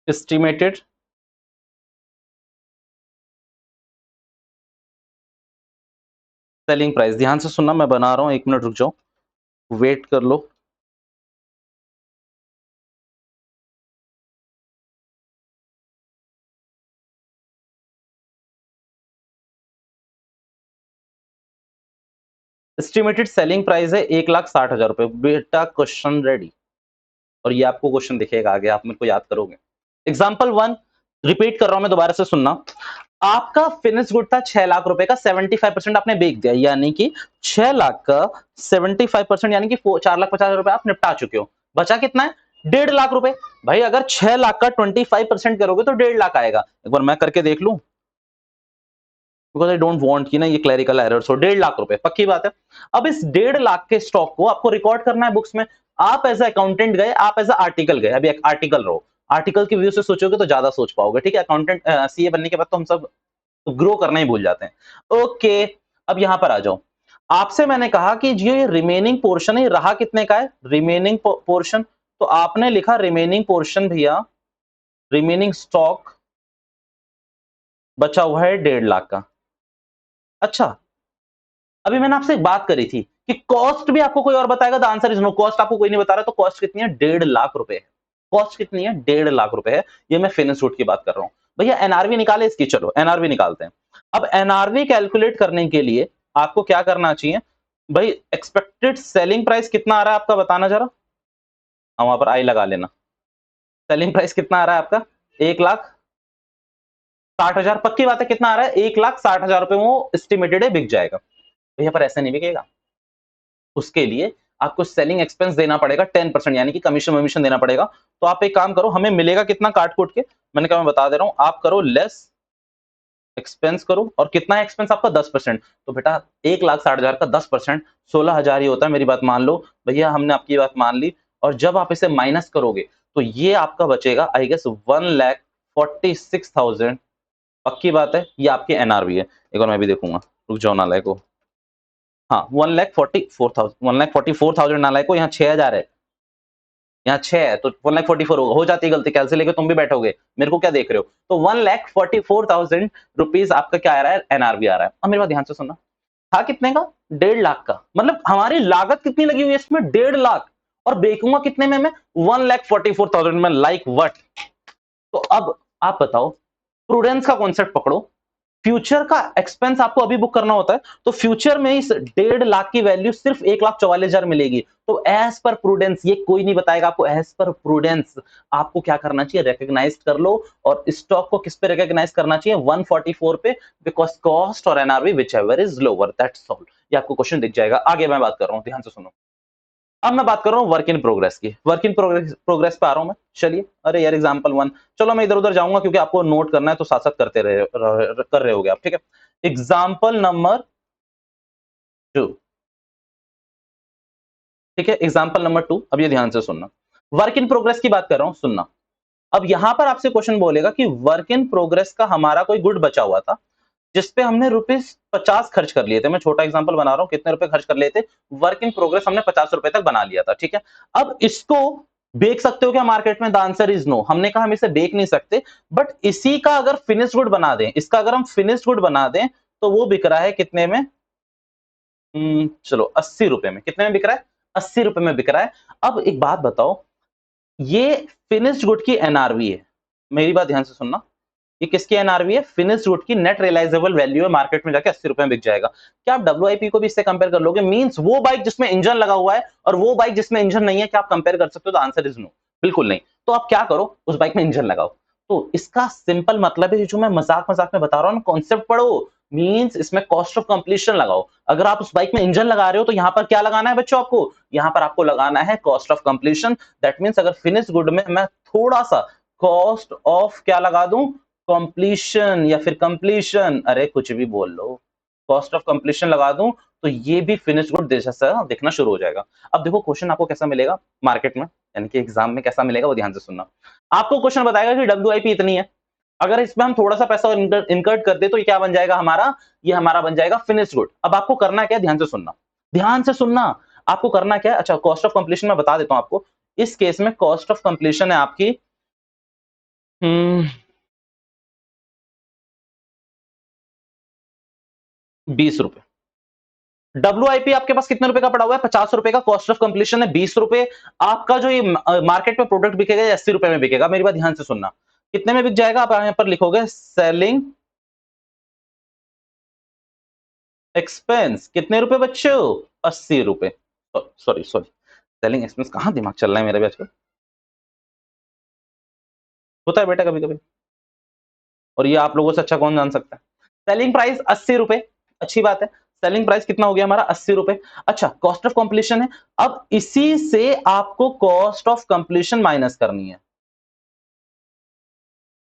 एस्टिमेटेड सेलिंग प्राइस, ध्यान से सुनना, मैं बना रहा हूं, 1 मिनट रुक जाओ, वेट कर लो। एस्टिमेटेड सेलिंग प्राइस है 1,60,000 रुपए। बेटा क्वेश्चन रेडी, और ये आपको क्वेश्चन दिखेगा आगे, आप मेरे को याद करोगे। एग्जाम्पल 1 रिपीट कर रहा हूं मैं, दोबारा से सुनना। आपका फिनिश गुड था 6 लाख रुपए का, 75% आपने बेच दिया, यानी कि 6 लाख का 75% यानी कि 4,50,000 रुपए आप निपटा चुके हो। बचा कितना है, 1.5 लाख रुपए। भाई अगर 6 लाख का 25% करोगे तो 1.5 लाख आएगा। एक बार मैं करके देख लूं, बिकॉज आई डोंट वांट कि ना ये क्लरिकल एरर्स हो। 1.5 लाख रुपए पक्की बात है। अब इस 1.5 लाख के स्टॉक को आपको रिकॉर्ड करना है बुक्स में। आप एज अकाउंटेंट गए, आप एज आर्टिकल गए, अभी एक आर्टिकल रहो, आर्टिकल की व्यू से सोचोगे तो ज्यादा सोच पाओगे, ठीक है? अकाउंटेंट सीए बनने के बाद तो हम सब ग्रो करना ही भूल जाते हैं। ओके, अब यहां पर आ जाओ। आपसे मैंने कहा कि जो ये रिमेनिंग पोर्शन है, रहा कितने का है, रिमेनिंग पोर्शन। तो आपने लिखा रिमेनिंग पोर्शन भैया, रिमेनिंग स्टॉक बचा हुआ है 1.5 लाख का। अच्छा, अभी मैंने आपसे एक बात करी थी कि कॉस्ट भी आपको कोई और बताएगा, the answer is no. Cost आपको कोई नहीं बता रहा, तो कॉस्ट कितनी है? 1.5 लाख रुपए है। कॉस्ट कितनी है? 1.5 लाख रुपए है। ये मैं फिनिश गुड की बात कर रहा हूं। भैया एनआरवी निकाले इसकी, चलो एनआरवी निकालते हैं। अब एनआरवी कैलकुलेट करने के लिए आपको क्या करना चाहिए भाई? एक्सपेक्टेड सेलिंग प्राइस कितना आ रहा है आपका, बताना जरा। वहां पर आई लगा लेना। सेलिंग प्राइस कितना आ रहा है आपका? 1,60,000। पक्की बात है, कितना आ रहा है? 1,60,000 रुपए वो एस्टिमेटेड है बिक जाएगा। भैया पर ऐसे नहीं बिकेगा। उसके लिए आपको सेलिंग एक्सपेंस देना पड़ेगा 10%, यानी कि कमीशन वमीशन देना पड़ेगा। तो आप एक काम करो, हमें मिलेगा कितना काट कूट के, मैंने कहा मैं बता दे रहा हूं, आप करो लेस एक्सपेंस करो। और कितना है एक्सपेंस आपका? 10%। तो बेटा 1,60,000 का 10% 16,000 ही होता है। मेरी बात मान लो भैया, हमने आपकी बात मान ली। और जब आप इसे माइनस करोगे तो ये आपका बचेगा आई गेस 1,46,000। पक्की बात है, ये आपकी एनआरवी है। एक बार मैं भी देखूंगा, रुक जाओ नालायक को। हाँ, 1,44,000 नालायक को, यहाँ 6,000 है, यहाँ 6 है, तो 1,44,000 होगा। हो जाती है गलती, कैलसी लेके तुम भी बैठोगे, मेरे को क्या देख रहे हो? तो 1,44,000 रुपीज आपका क्या आ रहा है? एनआरवी आ रहा है। अब मेरी बात ध्यान से सुनना, था कितने का? 1.5 लाख का। मतलब हमारी लागत कितनी लगी हुई है इसमें? 1.5 लाख। और बेचूंगा कितने में मैं? 1,44,000 में। Like what? तो अब आप बताओ, प्रूडेंस का कॉन्सेप्ट पकड़ो। फ्यूचर का एक्सपेंस आपको अभी बुक करना होता है, तो फ्यूचर में इस 1.5 लाख की वैल्यू सिर्फ 1,44,000 मिलेगी। तो एज पर प्रूडेंस, ये कोई नहीं बताएगा आपको, एज पर प्रूडेंस आपको क्या करना चाहिए? रिकॉग्नाइज कर लो। और स्टॉक को किस पे रिकॉग्नाइज करना चाहिए? 144 पे, बिकॉज कॉस्ट और NRV whichever is lower, that's all. ये आपको क्वेश्चन दिख जाएगा। आगे मैं बात कर रहा हूं, ध्यान से सुनो। अब मैं बात कर रहा हूं वर्क इन प्रोग्रेस की। वर्क इन प्रोग्रेस पे आ रहा हूं मैं। चलिए, अरे यार एग्जांपल 1, चलो मैं इधर उधर जाऊंगा क्योंकि आपको नोट करना है, तो साथ साथ कर रहे होगे आप, ठीक है। एग्जांपल नंबर 2, ठीक है, एग्जांपल नंबर 2। अब ये ध्यान से सुनना, वर्क इन प्रोग्रेस की बात कर रहा हूं, सुनना। अब यहां पर आपसे क्वेश्चन बोलेगा कि वर्क इन प्रोग्रेस का हमारा कोई गुड बचा हुआ था, जिसपे हमने ₹50 खर्च कर लिए थे। मैं छोटा एग्जांपल बना रहा हूं, कितने रुपए खर्च कर लिए थे? वर्क इन प्रोग्रेस हमने ₹50 तक बना लिया था, ठीक है। अब इसको बेच सकते हो क्या मार्केट में? The answer is no. हमने कहा हम इसे बेच नहीं सकते, बट इसी का अगर फिनिश गुड बना दें, इसका अगर हम फिनिश गुड बना दें, तो वो बिक रहा है कितने में? चलो ₹80 में। कितने में बिक रहा है? ₹80 में बिक रहा है। अब एक बात बताओ, ये फिनिश्ड गुड की एनआरवी है। मेरी बात ध्यान से सुनना, ये किसकी एनआरवी है? फिनिश्ड गुड की नेट रियलाइजेबल वैल्यू है, मार्केट में जाके ₹80 में बिक जाएगा। क्या आप डब्ल्यूआईपी को भी इससे कंपेयर कर लोगे? मींस वो बाइक जिसमें इंजन लगा हुआ है और वो बाइक जिसमें इंजन नहीं है, क्या आप कंपेयर कर सकते हो? द आंसर इज नो, बिल्कुल नहीं। तो आप क्या करो, उस बाइक में इंजन लगाओ। तो इसका सिंपल मतलब है, जो मैं मजाक मजाक में बता रहा हूं, कॉन्सेप्ट पढ़ो। मींस इसमें कॉस्ट ऑफ कंप्लीशन लगाओ। अगर आप उस बाइक में इंजन लगा रहे हो, तो यहां पर क्या लगाना है बच्चों आपको? यहां पर आपको लगाना है cost of completion. That means अगर फिनिश गुड में मैं थोड़ा सा कॉस्ट ऑफ क्या लगा दूं? कंप्लीशन या फिर कंप्लीशन, अरे कुछ भी बोल लो, कॉस्ट ऑफ कंप्लीशन लगा दूं, तो ये भी फिनिश गुड जैसा दिखना शुरू हो जाएगा। अब देखो क्वेश्चन आपको कैसा मिलेगा मार्केट में, यानी कि एग्जाम में कैसा मिलेगा, वो ध्यान से सुनना। आपको क्वेश्चन बताएगा कि डब्ल्यूआईपी इतनी है, अगर इसमें हम थोड़ा सा पैसा इनकर्ट कर दे, तो ये क्या बन जाएगा हमारा? ये हमारा बन जाएगा फिनिश गुड। अब आपको करना क्या है? ध्यान से सुनना, ध्यान से सुनना। आपको करना क्या है? अच्छा, कॉस्ट ऑफ कंप्लीशन मैं बता देता हूं आपको। इस केस में कॉस्ट ऑफ कंप्लीशन है आपकी हम्म 20 रुपए। डब्ल्यूआईपी आपके पास कितने रुपए का पड़ा हुआ है? ₹50 का। कॉस्ट ऑफ कंप्लीशन है 20 रुपए। आपका जो ये मार्केट में प्रोडक्ट बिकेगा, 80 रुपए में बिकेगा। मेरी बात ध्यान से सुनना, कितने में बिक जाएगा? आप यहां पर लिखोगे सेलिंग एक्सपेंस कितने रुपए बच्चों? 80 रुपए। सॉरी सॉरी, सेलिंग एक्सपेंस कहां दिमाग चल रहा है मेरा भी आजकल, होता है बेटा कभी कभी। और ये आप लोगों से अच्छा कौन जान सकता है? सेलिंग प्राइस 80 रुपए, अच्छी बात है। सेलिंग प्राइस कितना हो गया हमारा? 80 रुपए। अच्छा, कॉस्ट ऑफ कंप्लीशन है। अब इसी से आपको कॉस्ट ऑफ कंप्लीशन माइनस करनी है,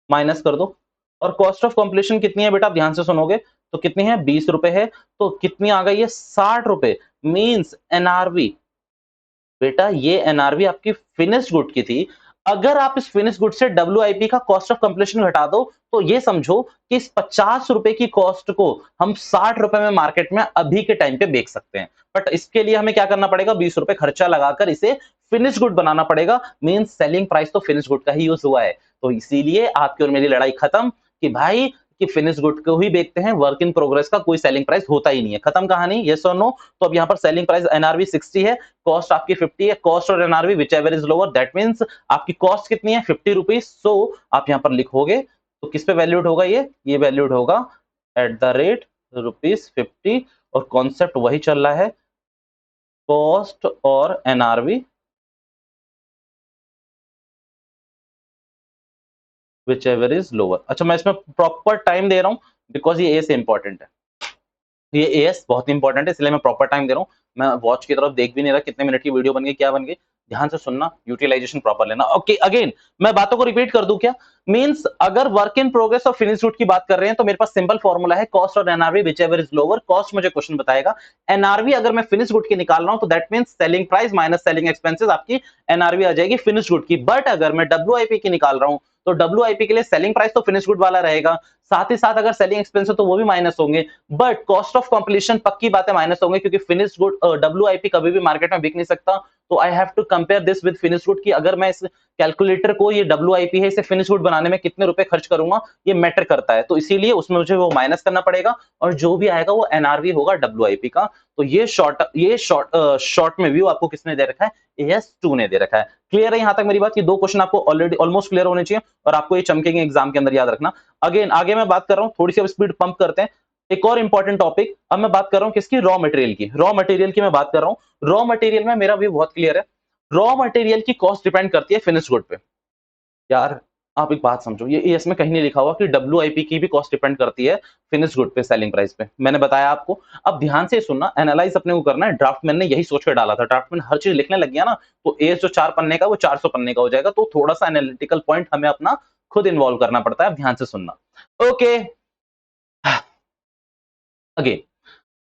माइनस कर दो। और कॉस्ट ऑफ कंप्लीशन कितनी है बेटा? आप ध्यान से सुनोगे तो कितनी है? 20 रुपए है। तो कितनी आ गई है? 60 रुपए। मींस एनआरवी, बेटा ये एनआरवी आपकी फिनिश गुड की थी। अगर आप इस फिनिश गुड से डब्ल्यूआईपी का कॉस्ट ऑफ कंप्लीशन घटा दो, तो ये समझो कि इस 50 रुपए की कॉस्ट को हम 60 रुपए में मार्केट में अभी के टाइम पे बेच सकते हैं। बट इसके लिए हमें क्या करना पड़ेगा? 20 रुपए खर्चा लगाकर इसे फिनिश गुड बनाना पड़ेगा। मींस सेलिंग प्राइस तो फिनिश गुड का ही यूज हुआ है। तो इसीलिए आपकी और मेरी लड़ाई खत्म कि भाई कि फिनिश गुड को ही बेचते हैं, वर्क इन प्रोग्रेस का कोई सेलिंग प्राइस होता ही नहीं है, खत्म कहानी, यस और नो। तो अब यहाँ पर सेलिंग प्राइस एनआरवी 60 है, कॉस्ट आपकी 50 है, कॉस्ट और NRV whichever is lower, that means आपकी कॉस्ट कितनी है 50 रुपीज। सो आप यहाँ पर लिखोगे तो किस पे वैल्यूड होगा, ये वैल्यूड होगा एट द रेट ₹50, और कॉन्सेप्ट वही चल रहा है, कॉस्ट और NRV whichever is lower. अच्छा, मैं इसमें प्रॉपर टाइम दे रहा हूं बिकॉज ये ए से इंपॉर्टेंट है, ये एएस बहुत इंपॉर्टेंट है, इसलिए मैं प्रॉपर टाइम दे रहा हूँ। मैं वॉच की तरफ देख भी नहीं रहा कितने मिनट की वीडियो बन गई, क्या बन गई, ध्यान से सुनना, यूटिलाइजेशन प्रॉपर लेना। ओके, अगेन मैं बातों को रिपीट कर दूं क्या, मींस अगर वर्क इन प्रोग्रेस और फिनिश गुड की बात कर रहे हैं तो मेरे पास सिंपल फॉर्मूला है, कॉस्ट और NRV whichever is lower. Cost मुझे क्वेश्चन बताएगा, एनआरवी अगर मैं फिनिश गुड की निकाल रहा हूं तो that means selling price minus selling expenses, आपकी एनआरवी आ जाएगी फिनिश गुड की। बट अगर मैं डब्ल्यूआईपी की निकाल रहा हूं तो डब्ल्यूआईपी के लिए सेलिंग प्राइस तो फिनिश गुड वाला रहेगा, साथ ही साथ अगर सेलिंग एक्सपेंस तो वो भी माइनस होंगे, बट कॉस्ट ऑफ कंप्लीशन पक्की बातें माइनस होंगे, क्योंकि फिनिश गुड डब्ल्यूआईपी कभी भी मार्केट में बिक नहीं सकता। तो I have to compare this with finish good की अगर मैं इस कैलकुलेटर को, ये डब्ल्यूआईपी है, इसे फिनिश गुड बनाने में कितने रुपए खर्च करूंगा, ये मैटर करता है, तो इसीलिए उसमें मुझे वो माइनस करना पड़ेगा, और जो भी आएगा वो एनआरवी होगा डब्ल्यूआईपी का। तो ये शॉर्ट में व्यू आपको किसने दे रखा है, एएस2 ने दे रखा है। क्लियर है यहां तक मेरी बात, कि दो क्वेश्चन आपको ऑलरेडी ऑलमोस्ट क्लियर होने चाहिए, और आपको ये चमकेंगे एग्जाम के अंदर, याद रखना। अगेन आगे मैं बात कर रहा हूं, थोड़ी सी अब स्पीड पंप करते हैं, एक और इंपॉर्टेंट टॉपिक। अब मैं बात कर रहा हूं किसकी, रॉ मटेरियल की, रॉ मटेरियल की मैं बात कर रहा हूं। रॉ मटेरियल में मेरा व्यू बहुत क्लियर है, रॉ मटेरियल की कॉस्ट डिपेंड करती है फिनिश गुड पे। यार आप एक बात समझो, ये इसमें कहीं नहीं लिखा हुआ कि डब्ल्यूआईपी की भी कॉस्ट डिपेंड करती है फिनिश गुड पे, सेलिंग प्राइस पे, मैंने बताया आपको। अब ध्यान से सुनना, एनालाइज अपने को करना है, ड्राफ्टमैन ने यही सोच कर डाला था, ड्राफ्टमैन हर चीज लिखने लग गया ना, तो एस जो 4 पन्ने का वो 400 पन्ने का हो जाएगा, तो थोड़ा सा एनालिटिकल पॉइंट हमें अपना खुद इन्वॉल्व करना पड़ता है। अब ध्यान से सुनना, ओके। अगेन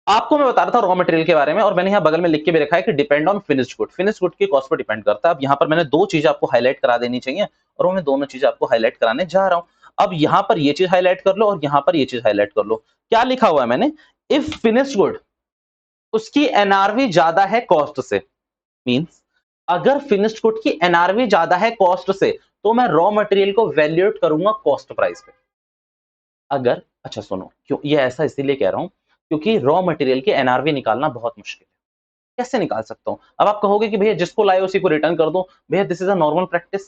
आपको मैं बता रहा था रॉ मटेरियल के बारे में, और मैंने यहाँ बगल में लिख के भी रखा है कि depend on finish good, finish good की कॉस्ट पर डिपेंड करता है। अब यहाँ पर मैंने दो चीज आपको हाईलाइट करा देनी चाहिए, और वो मैं दोनों चीज आपको हाईलाइट कराने जा रहा हूँ। अब यहाँ पर ये चीज हाईलाइट कर लो, और यहाँ पर ये चीज हाईलाइट कर लो। क्या लिखा हुआ है मैंने, इफ फिनिश गुड उसकी एनआरवी ज्यादा है कॉस्ट से, मींस अगर फिनिश्ड गुड की एनआरवी ज्यादा है कॉस्ट से, तो मैं रॉ मटेरियल को वैल्यूएट करूंगा कॉस्ट प्राइस पे। अगर, अच्छा सुनो, क्यों ये ऐसा इसीलिए कह रहा हूं, क्योंकि रॉ मटेरियल की एनआरवी निकालना बहुत मुश्किल है। कैसे निकाल सकता हूं, अब आप कहोगे कि भैया जिसको लाए उसी को रिटर्न कर दो, भैया this is a normal practice,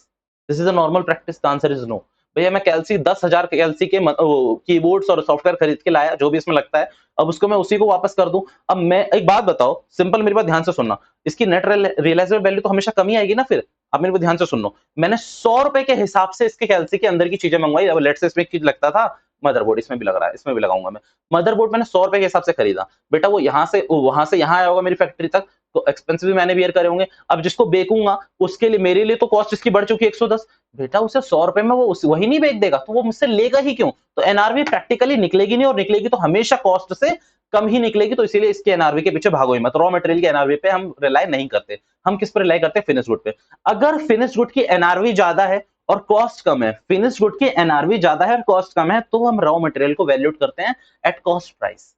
this is a normal practice, the answer is no. भैया मैं कैलसी 10,000 कैलसी के कीबोर्ड्स और सॉफ्टवेयर खरीद के लाया, जो भी इसमें लगता है, अब उसको मैं उसी को वापस कर दूं। अब मैं एक बात बताओ, सिंपल मेरी बात ध्यान से सुनना, इसकी नेट रियलाइजेबल वैल्यू तो हमेशा कम ही आएगी ना। फिर आप मेरे को ध्यान से सुनो, मैंने 100 रुपए के हिसाब से इसके कैलसी के अंदर की चीजें मंगवाई। अब लेट्स से इसमें चीज लगता था मदरबोर्ड, इसमें भी लग रहा है, इसमें भी लगाऊंगा मैं। मदरबोर्ड मैंने 100 रुपए के हिसाब से खरीदा, बेटा वो यहाँ से वहां से यहाँ आया होगा मेरी फैक्ट्री तक, तो एक्सपेंस भी मैंने बियर करे होंगे। अब जिसको बेचूंगा उसके लिए, मेरे लिए तो कॉस्ट इसकी बढ़ चुकी है 110, बेटा उसे 100 रुपए में वो वही नहीं बेच देगा, तो वो मुझसे लेगा ही क्यों। तो एनआरवी प्रैक्टिकली निकलेगी नहीं, और निकलेगी तो हमेशा कॉस्ट से कम ही निकलेगी। तो इसीलिए इसके एनआरवी के पीछे भागो ही मत, रॉ मटेरियल के एनआरवी पे हम रिलाई नहीं करते। हम किस पर रिलाई करते हैं, फिनिश गुड पे। अगर फिनिश गुड की एनआरवी ज्यादा है और कॉस्ट कम है, फिनिश गुड की एनआरवी ज्यादा है और कॉस्ट कम है, तो हम रॉ मटेरियल को वैल्यूट करते हैं एट कॉस्ट प्राइस।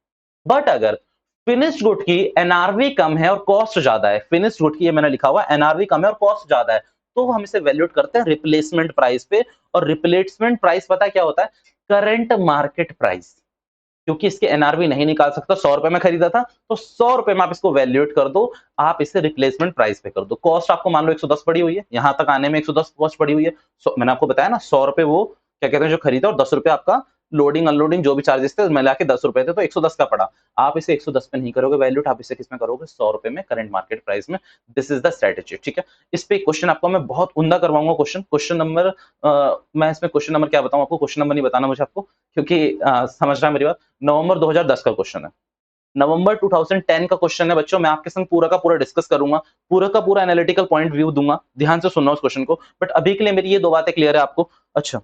बट अगर फिनिश गुड की एनआरवी कम है और कॉस्ट ज्यादा है, फिनिश गुड की, ये मैंने लिखा हुआ एनआरवी कम है और कॉस्ट ज्यादा है, तो हम इसे वैल्यूट करते हैं रिप्लेसमेंट प्राइस पे। और रिप्लेसमेंट प्राइस पता है क्या होता है, करंट मार्केट प्राइस। क्योंकि इसके एनआरवी नहीं निकाल सकता, 100 रुपए में खरीदा था, तो 100 रुपए में आप इसको वैल्यूएट कर दो, आप इसे रिप्लेसमेंट प्राइस पे कर दो। कॉस्ट आपको मान लो 110 पड़ी हुई है, यहां तक आने में 110 कॉस्ट पड़ी हुई है। मैंने आपको बताया ना, 100 रुपए वो क्या कहते हैं जो खरीदा, और 10 रुपए आपका लोडिंग अनलोडिंग जो भी चार्जेस थे मिला के 10 रुपए थे, तो 110 का पड़ा। आप इसे 110 पे नहीं करोगे वैल्यूट, आप इसे किस में करोगे, 100 रुपए में, करंट मार्केट प्राइस में। दिस इज द स्ट्रेटेजी, ठीक है। इस पे क्वेश्चन आपको मैं बहुत उम्दा करवाऊंगा, क्वेश्चन नंबर, मैं इसमें क्वेश्चन नंबर क्या बताऊं आपको, क्वेश्चन नंबर नहीं बताना मुझे आपको, क्योंकि समझ रहा है मेरी बात। नवंबर 2010 का क्वेश्चन है, नवंबर 2010 का क्वेश्चन है बच्चों, मैं आपके संग पूरा का पूरा डिस्कस करूंगा, पूरा का पूरा एनालिटिकल पॉइंट व्यू दूंगा, ध्यान से सुनना उस क्वेश्चन को। बट अभी के लिए मेरी ये दो बातें क्लियर है आपको। अच्छा,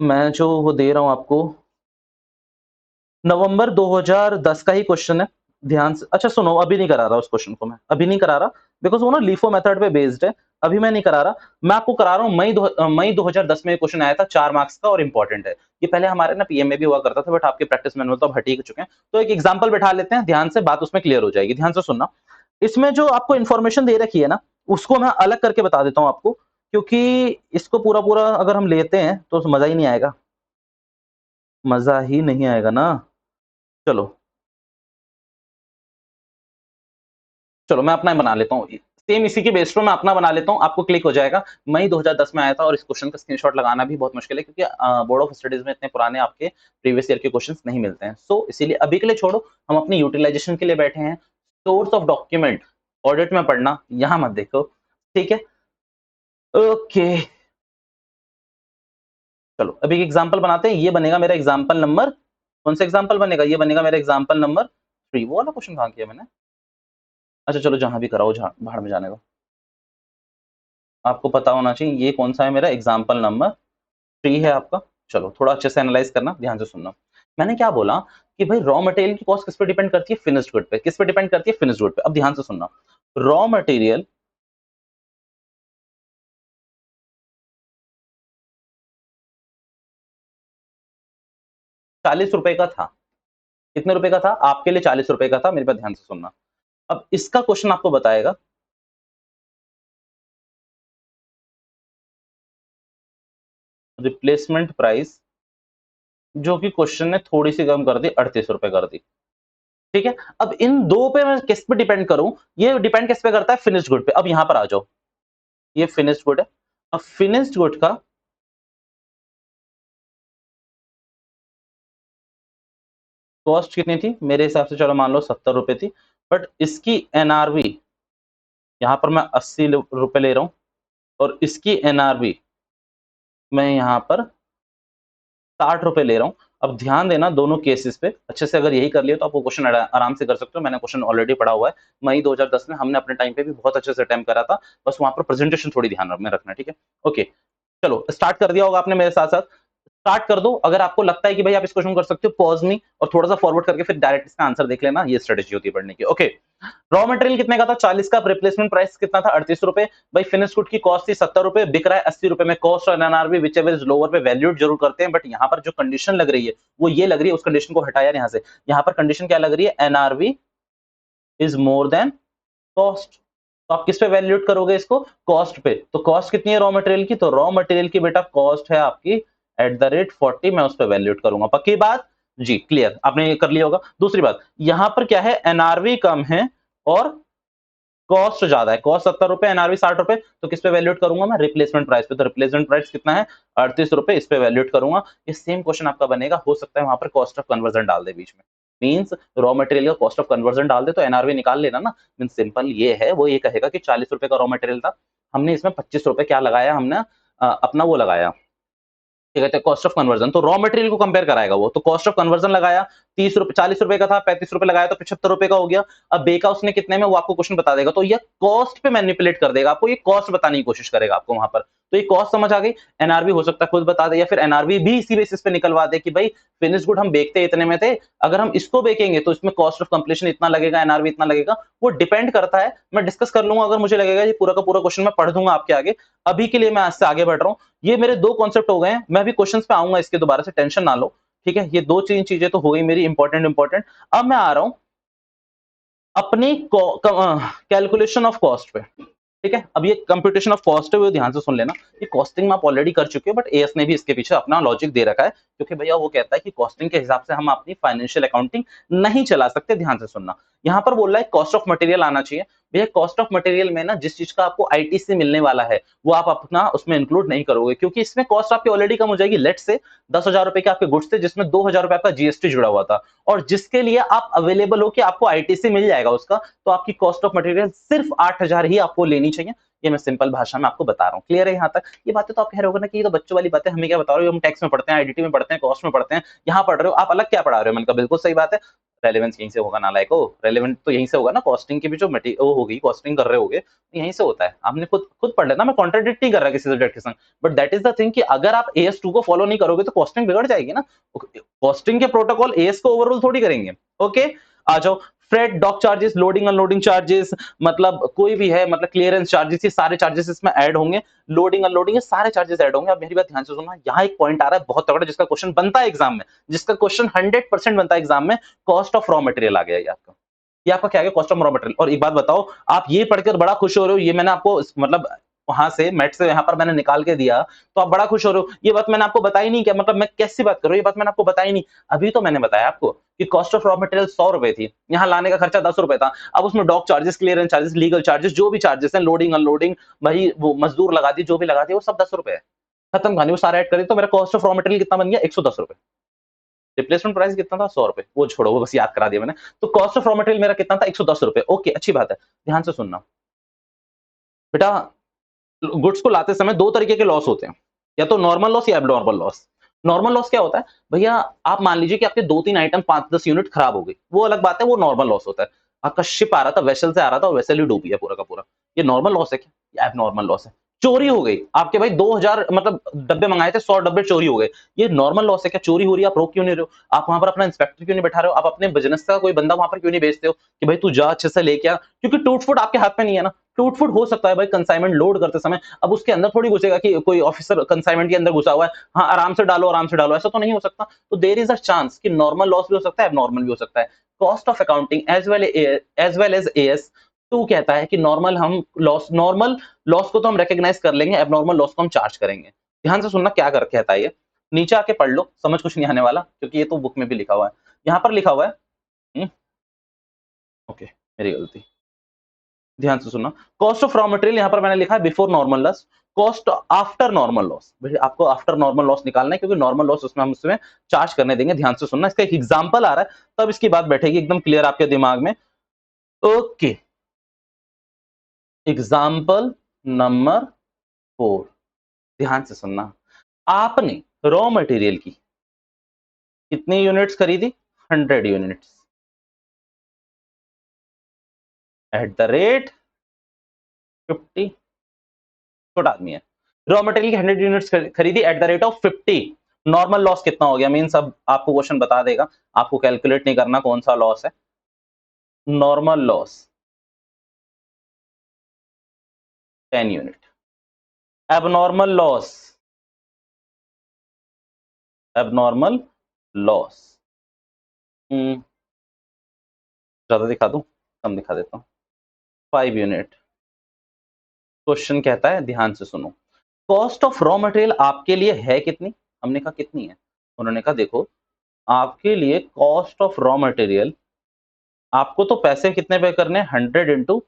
मैं जो वो दे रहा हूं आपको, नवंबर 2010 का ही क्वेश्चन है, ध्यान से। अच्छा सुनो, अभी नहीं करा रहा उस क्वेश्चन को, मैं अभी नहीं करा रहा, बिकॉज वो ना लीफो मेथड पे बेस्ड है, अभी मैं नहीं करा रहा। मैं आपको करा रहा हूँ मई 2010 में क्वेश्चन आया था, 4 मार्क्स का, और इंपॉर्टेंट है ये। पहले हमारे ना पीएम में भी हुआ करता था, बट आपके प्रैक्टिस मैनुअल तो अब हट ही चुके हैं। तो एक एग्जाम्पल बैठा लेते हैं, ध्यान से बात उसमें क्लियर हो जाएगी, ध्यान से सुनना। इसमें जो आपको इन्फॉर्मेशन दे रखी है ना, उसको मैं अलग करके बता देता हूँ आपको, क्योंकि इसको पूरा पूरा अगर हम लेते हैं तो मजा ही नहीं आएगा। मजा ही नहीं आएगा ना। चलो चलो मैं अपना बना लेता हूँ। सेम इसी के बेस पे मैं अपना बना लेता हूँ, आपको क्लिक हो जाएगा। मई 2010 में आया था और इस क्वेश्चन का स्क्रीनशॉट लगाना भी बहुत मुश्किल है, क्योंकि बोर्ड ऑफ स्टडीज में इतने पुराने आपके प्रीवियस ईयर के क्वेश्चंस नहीं मिलते हैं। सो इसीलिए अभी के लिए छोड़ो, हम अपनी यूटिलाइजेशन के लिए बैठे हैं। सोर्स ऑफ डॉक्यूमेंट ऑडिट में पढ़ना, यहाँ मत देखो, ठीक है। ओके चलो अभी एक एग्जांपल बनाते हैं। ये बनेगा मेरा एग्जांपल नंबर, कौन सा एग्जांपल बनेगा, ये बनेगा मेरा एग्जांपल नंबर 3। वो वाला क्वेश्चन कहाँ किया मैंने? अच्छा चलो जहां भी कराओ, भाड़ में जाने दो। आपको पता होना चाहिए ये कौन सा है, मेरा एग्जांपल नंबर 3 है आपका। चलो थोड़ा अच्छे से एनालाइज करना, ध्यान से सुनना। मैंने क्या बोला कि भाई रॉ मटेरियल की कॉस्ट किस पे डिपेंड करती है? फिनिश्ड गुड पे। किस पे डिपेंड करती है? फिनिश्ड गुड पे। अब ध्यान से सुनना, रॉ मटेरियल 40 रुपए का था। कितने रुपए का था? आपके लिए 40 रुपए का था, मेरे पास ध्यान से सुनना। अब इसका क्वेश्चन आपको बताएगा रिप्लेसमेंट प्राइस, जो कि क्वेश्चन ने थोड़ी सी कम कर दी, 38 रुपए कर दी। ठीक है, अब इन दो पे मैं किस पे डिपेंड करूं? ये डिपेंड किस पे करता है? फिनिश्ड गुड पे। अब यहां पर आ जाओ, ये फिनिश्ड गुड है। अब फिनिश्ड गुड का कॉस्ट कितनी थी? मेरे हिसाब से चलो मान लो 70 रुपए थी, बट इसकी एनआरवी यहां पर मैं 80 रुपए ले रहा हूं, और इसकी एनआरवी मैं यहां पर 60 रुपए ले रहा हूं। अब ध्यान देना दोनों केसेस पे अच्छे से, अगर यही कर लिया तो आप वो क्वेश्चन आराम से कर सकते हो। मैंने क्वेश्चन ऑलरेडी पढ़ा हुआ है, मई 2010 में हमने अपने टाइम पे भी बहुत अच्छे से अटेम्प्ट करा था। बस वहां पर प्रेजेंटेशन थोड़ी ध्यान में रखना, ठीक है। ओके चलो स्टार्ट कर दिया होगा आपने मेरे साथ साथ, स्टार्ट कर दो। अगर आपको लगता है कि भाई आप इस क्वेश्चन कर सकते हो, पॉज मी और थोड़ा सा फॉरवर्ड करके फिर डायरेक्ट इसका आंसर देख लेना, ये स्ट्रेटेजी होती है पढ़ने की। ओके रॉ मटेरियल कितने का था? 40 का। रिप्लेसमेंट प्राइस कितना था? 38 रुपए। भाई फिनिश गुड की कॉस्ट थी 70 रुपए, बिक रहा है 80 रुपए में। कॉस्ट और NRB which ever is lower पे वैल्यूड जरूर करते हैं, बट यहाँ पर जो कंडीशन लग रही है वो ये लग रही है, उस कंडीशन को हटाया यहाँ से। यहाँ पर कंडीशन क्या लग रही है? NRB is more than cost. तो आप किस पे वैल्यूट करोगे इसको? कॉस्ट पे। तो कॉस्ट कितनी है रॉ मटेरियल की? तो रॉ मटेरियल की बेटा कॉस्ट है आपकी एट द रेट 40, मैं उस पर वैल्यूट करूंगा। पक्की बात जी, क्लियर, आपने ये कर लिया होगा। दूसरी बात, यहां पर क्या है? एनआरवी कम है और कॉस्ट ज्यादा है। कॉस्ट 70 रुपए, एनआरवी 60 रुपए, तो किस पे वैल्यूट करूंगा मैं? रिप्लेसमेंट प्राइस पे। तो रिप्लेसमेंट प्राइस कितना है? 38 रुपए, इस पे वैल्यूट करूंगा। ये सेम क्वेश्चन आपका बनेगा, हो सकता है वहां पर कॉस्ट ऑफ कन्वर्जन डाल दे बीच में। मींस रॉ मटेरियल का कॉस्ट ऑफ कन्वर्जन डाल दे तो एनआरवी निकाल लेना ना। मींस सिंपल ये है, वो ये कहेगा कि 40 रुपए का रॉ मटेरियल था, हमने इसमें 25 रुपए क्या लगाया? हमने अपना वो लगाया, क्या कहते हैं, कॉस्ट ऑफ कन्वर्जन। तो रॉ मटेरियल को कंपेयर कराएगा वो, तो कॉस्ट ऑफ कन्वर्जन लगाया 30 रुपए, 40 रुपए का था, 35 रुपए लगाया तो 75 रुपए का हो गया। अब बेका उसने कितने में, वो आपको क्वेश्चन बता देगा। तो ये कॉस्ट पे मैनिपुलेट कर देगा आपको, ये कॉस्ट बताने की कोशिश करेगा आपको वहां पर। तो ये कॉस्ट समझ आ गई। एनआरबी हो सकता है खुद बता दे, या फिर एनआरबी भी इसी बेसिस पे निकलवा दे कि भाई फिनिश गुड हम बेचते इतने में थे, अगर हम इसको बेचेंगे तो इसमें कॉस्ट ऑफ कंप्लीशन इतना लगेगा, एनआरबी इतना लगेगा। वो डिपेंड करता है, मैं डिस्कस कर लूंगा। अगर मुझे लगेगा ये पूरा का पूरा क्वेश्चन मैं पढ़ दूंगा आपके आगे। अभी के लिए मैं आज से आगे बढ़ रहा हूँ। ये मेरे दो कॉन्सेप्ट हो गए हैं, मैं भी क्वेश्चंस पे आऊंगा इसके दोबारा से, टेंशन ना लो, ठीक है। ये दो तीन चीजें तो हो गई मेरी इंपॉर्टेंट। अब मैं आ रहा हूं अपनी कैलकुलेशन ऑफ कॉस्ट पे, ठीक है। अब ये कंप्यूटेशन ऑफ कॉस्ट है, वो ध्यान से सुन लेना। ये कॉस्टिंग में आप ऑलरेडी कर चुके हो, बट एएस ने भी इसके पीछे अपना लॉजिक दे रखा है, क्योंकि भैया वो कहता है कि कॉस्टिंग के हिसाब से हम अपनी फाइनेंशियल अकाउंटिंग नहीं चला सकते। ध्यान से सुनना, यहां पर बोल रहा है कॉस्ट ऑफ मटेरियल आना चाहिए। भैया कॉस्ट ऑफ मटेरियल में ना जिस चीज का आपको आईटीसी मिलने वाला है वो आप अपना उसमें इंक्लूड नहीं करोगे, क्योंकि इसमें कॉस्ट आपकी ऑलरेडी कम हो जाएगी। लेट से 10,000 रुपए के आपके गुड्स थे, जिसमें 2,000 रुपए आपका जीएसटी जुड़ा हुआ था, और जिसके लिए आप अवेलेबल हो कि आपको आईटीसी मिल जाएगा उसका, तो आपकी कॉस्ट ऑफ मटेरियल सिर्फ 8,000 ही आपको लेनी चाहिए। ये मैं सिंपल भाषा में आपको बता रहा हूँ, क्लियर है यहाँ तक? ये बातें तो आप कह रहे हो ना कि ये तो बच्चों वाली बातें, हमें क्या बता रहे हो, हम टैक्स में पढ़ते हैं, आईडीटी में पढ़ते हैं, कॉस्ट में पढ़ते हैं, यहाँ पढ़ रहे हो आप, अलग क्या पढ़ा रहे हो? मैंने कहा बिल्कुल सही बात है, रेलेवेंस यहीं से होगा नालायक हो, रेलेवेंट तो यहीं से होगा ना, कॉस्टिंग की भी जो वो होगी, कॉस्टिंग कर रहे होगे यहीं से होता है। आपने खुद खुद पढ़ लेना, मैं कॉन्ट्राडिक्ट नहीं कर रहा किसी सब्जेक्ट के संग, but that is the thing कि अगर आप एएस2 को फॉलो नहीं करोगे तो कॉस्टिंग बिगड़ जाएगी ना। कॉस्टिंग के प्रोटोकॉल एएस को ओवरऑल थोड़ी करेंगे। ओके आ जाओ, freight, dock charges, loading unloading charges, मतलब कोई भी है, मतलब क्लियरेंस चार्जेस, ये सारे चार्जेस इसमें ऐड होंगे। लोडिंग अनलोडिंग ये सारे चार्जेस ऐड होंगे। अब मेरी बात ध्यान से सुनना, यहाँ एक पॉइंट आ रहा है बहुत तगड़ा, जिसका क्वेश्चन बनता है एग्जाम में, जिसका क्वेश्चन 100% बनता है एग्जाम में। कॉस्ट ऑफ रॉ मटेरियल आ गया ये आपका, ये आपका क्या है? Cost of raw material. और एक बात बताओ, आप ये पढ़कर बड़ा खुश हो रहे हो, ये मैंने आपको मतलब वहां से मेट से यहाँ पर मैंने निकाल के दिया, तो आप बड़ा खुश हो रहे हो। ये बात मैंने आपको बताई नहीं क्या, मतलब मैं कैसी बात कर रहा हूँ, ये बात मैंने आपको बताई नहीं। अभी तो मैंने बताया आपको कि कॉस्ट ऑफ रॉ मटेरियल 100 रुपए थी, यहाँ लाने का खर्चा 10 रुपए था। अब उसमें dock charges, clearance charges, legal charges, जो भी चार्जेस हैं, लोडिंग अनलोडिंग, भाई वो मजदूर लगा दी, जो भी लगा दी, वो सब 10 रुपए है। खत्म कहानी, वो सारा ऐड करें तो मेरा कॉस्ट ऑफ रॉ मटेरियल कितना बन गया, 110 रुपए। रिप्लेसमेंट प्राइस कितना था, 100 रुपए। वो छोड़ो, वो बस याद करा दिया मैंने। तो कॉस्ट ऑफ रॉ मटेरियल मेरा कितना था, 110 रुपए। ओके, अच्छी बात है। ध्यान से सुनना बेटा, गुड्स को लाते समय दो तरीके के लॉस होते हैं, या तो नॉर्मल लॉस या एबनॉर्मल लॉस। नॉर्मल लॉस क्या होता है भैया, आप मान लीजिए कि आपके 2-3 आइटम 5-10 यूनिट खराब हो गई, वो अलग बात है, वो नॉर्मल लॉस होता है। आपका शिप आ रहा था, वेसल से आ रहा था और वेसल ही डूब गया पूरा का पूरा। ये नॉर्मल लॉस है क्या, ये एबनॉर्मल लॉस है। चोरी हो गई आपके, भाई 2000 मतलब डब्बे मंगाए थे, 100 डब्बे चोरी हो गए, ये नॉर्मल लॉस है क्या। चोरी हो रही है, आप रोक क्यों नहीं रहे हो, आप वहां पर अपना इंस्पेक्टर क्यों नहीं बैठा रहे हो, आप अपने बिजनेस का कोई बंदा वहां पर क्यों नहीं भेजते हो कि भाई तू जा अच्छे से लेके आ, क्योंकि टूट फूट आपके हाथ में नहीं है ना। टूट फूट हो सकता है भाई कंसाइनमेंट लोड करते समय, अब उसके अंदर थोड़ी घुसेगा कि कोई ऑफिसर कंसाइनमेंट के अंदर घुसा हुआ है, हाँ आराम से डालो, ऐसा तो नहीं हो सकता। तो देयर इज अ चांस कि नॉर्मल लॉस भी हो सकता है, एबनॉर्मल भी हो सकता है। Cost of accounting as well as AS two कहता है कि नॉर्मल लॉस को तो हम रिकॉग्नाइज कर लेंगे, एबनॉर्मल लॉस को हम चार्ज करेंगे। ध्यान से सुनना क्या कर कहता है ये, नीचे आके पढ़ लो, समझ कुछ नहीं आने वाला, क्योंकि ये तो बुक में भी लिखा हुआ है। यहाँ पर लिखा हुआ है, ओके मेरी गलती, ध्यान से सुनना। कॉस्ट ऑफ रॉ मटेरियल यहाँ पर मैंने लिखा है before normal loss, cost after normal loss. भाई आपको आफ्टर नॉर्मल लॉस निकालना है, क्योंकि नॉर्मल लॉस उसमें हम उसमें चार्ज करने देंगे। ध्यान से सुनना, इसका एक एग्जांपल आ रहा है, तब इसकी बात बैठेगी एकदम क्लियर आपके दिमाग में। ओके, एग्जांपल नंबर 4, ध्यान से सुनना। आपने रॉ मटेरियल की कितनी यूनिट्स खरीदी, 100 यूनिट्स एट द रेट 50, छोटा आदमी है, रॉ मटेरियल की 100 यूनिट्स खरीदी at the rate of 50। Normal loss कितना हो गया, मीन सब आपको क्वेश्चन बता देगा, आपको कैलकुलेट नहीं करना कौन सा लॉस है। Normal loss 10 unit, abnormal loss, abnormal loss ज्यादा दिखा दूं, कम दिखा देता हूं, 5 यूनिट। क्वेश्चन कहता है, ध्यान से सुनो, कॉस्ट ऑफ रॉ मटेरियल आपके लिए है कितनी। हमने कहा कितनी है, उन्होंने कहा देखो आपके लिए कॉस्ट ऑफ रॉ मटेरियल, आपको तो पैसे कितने पे करने हैं, 100 इंटू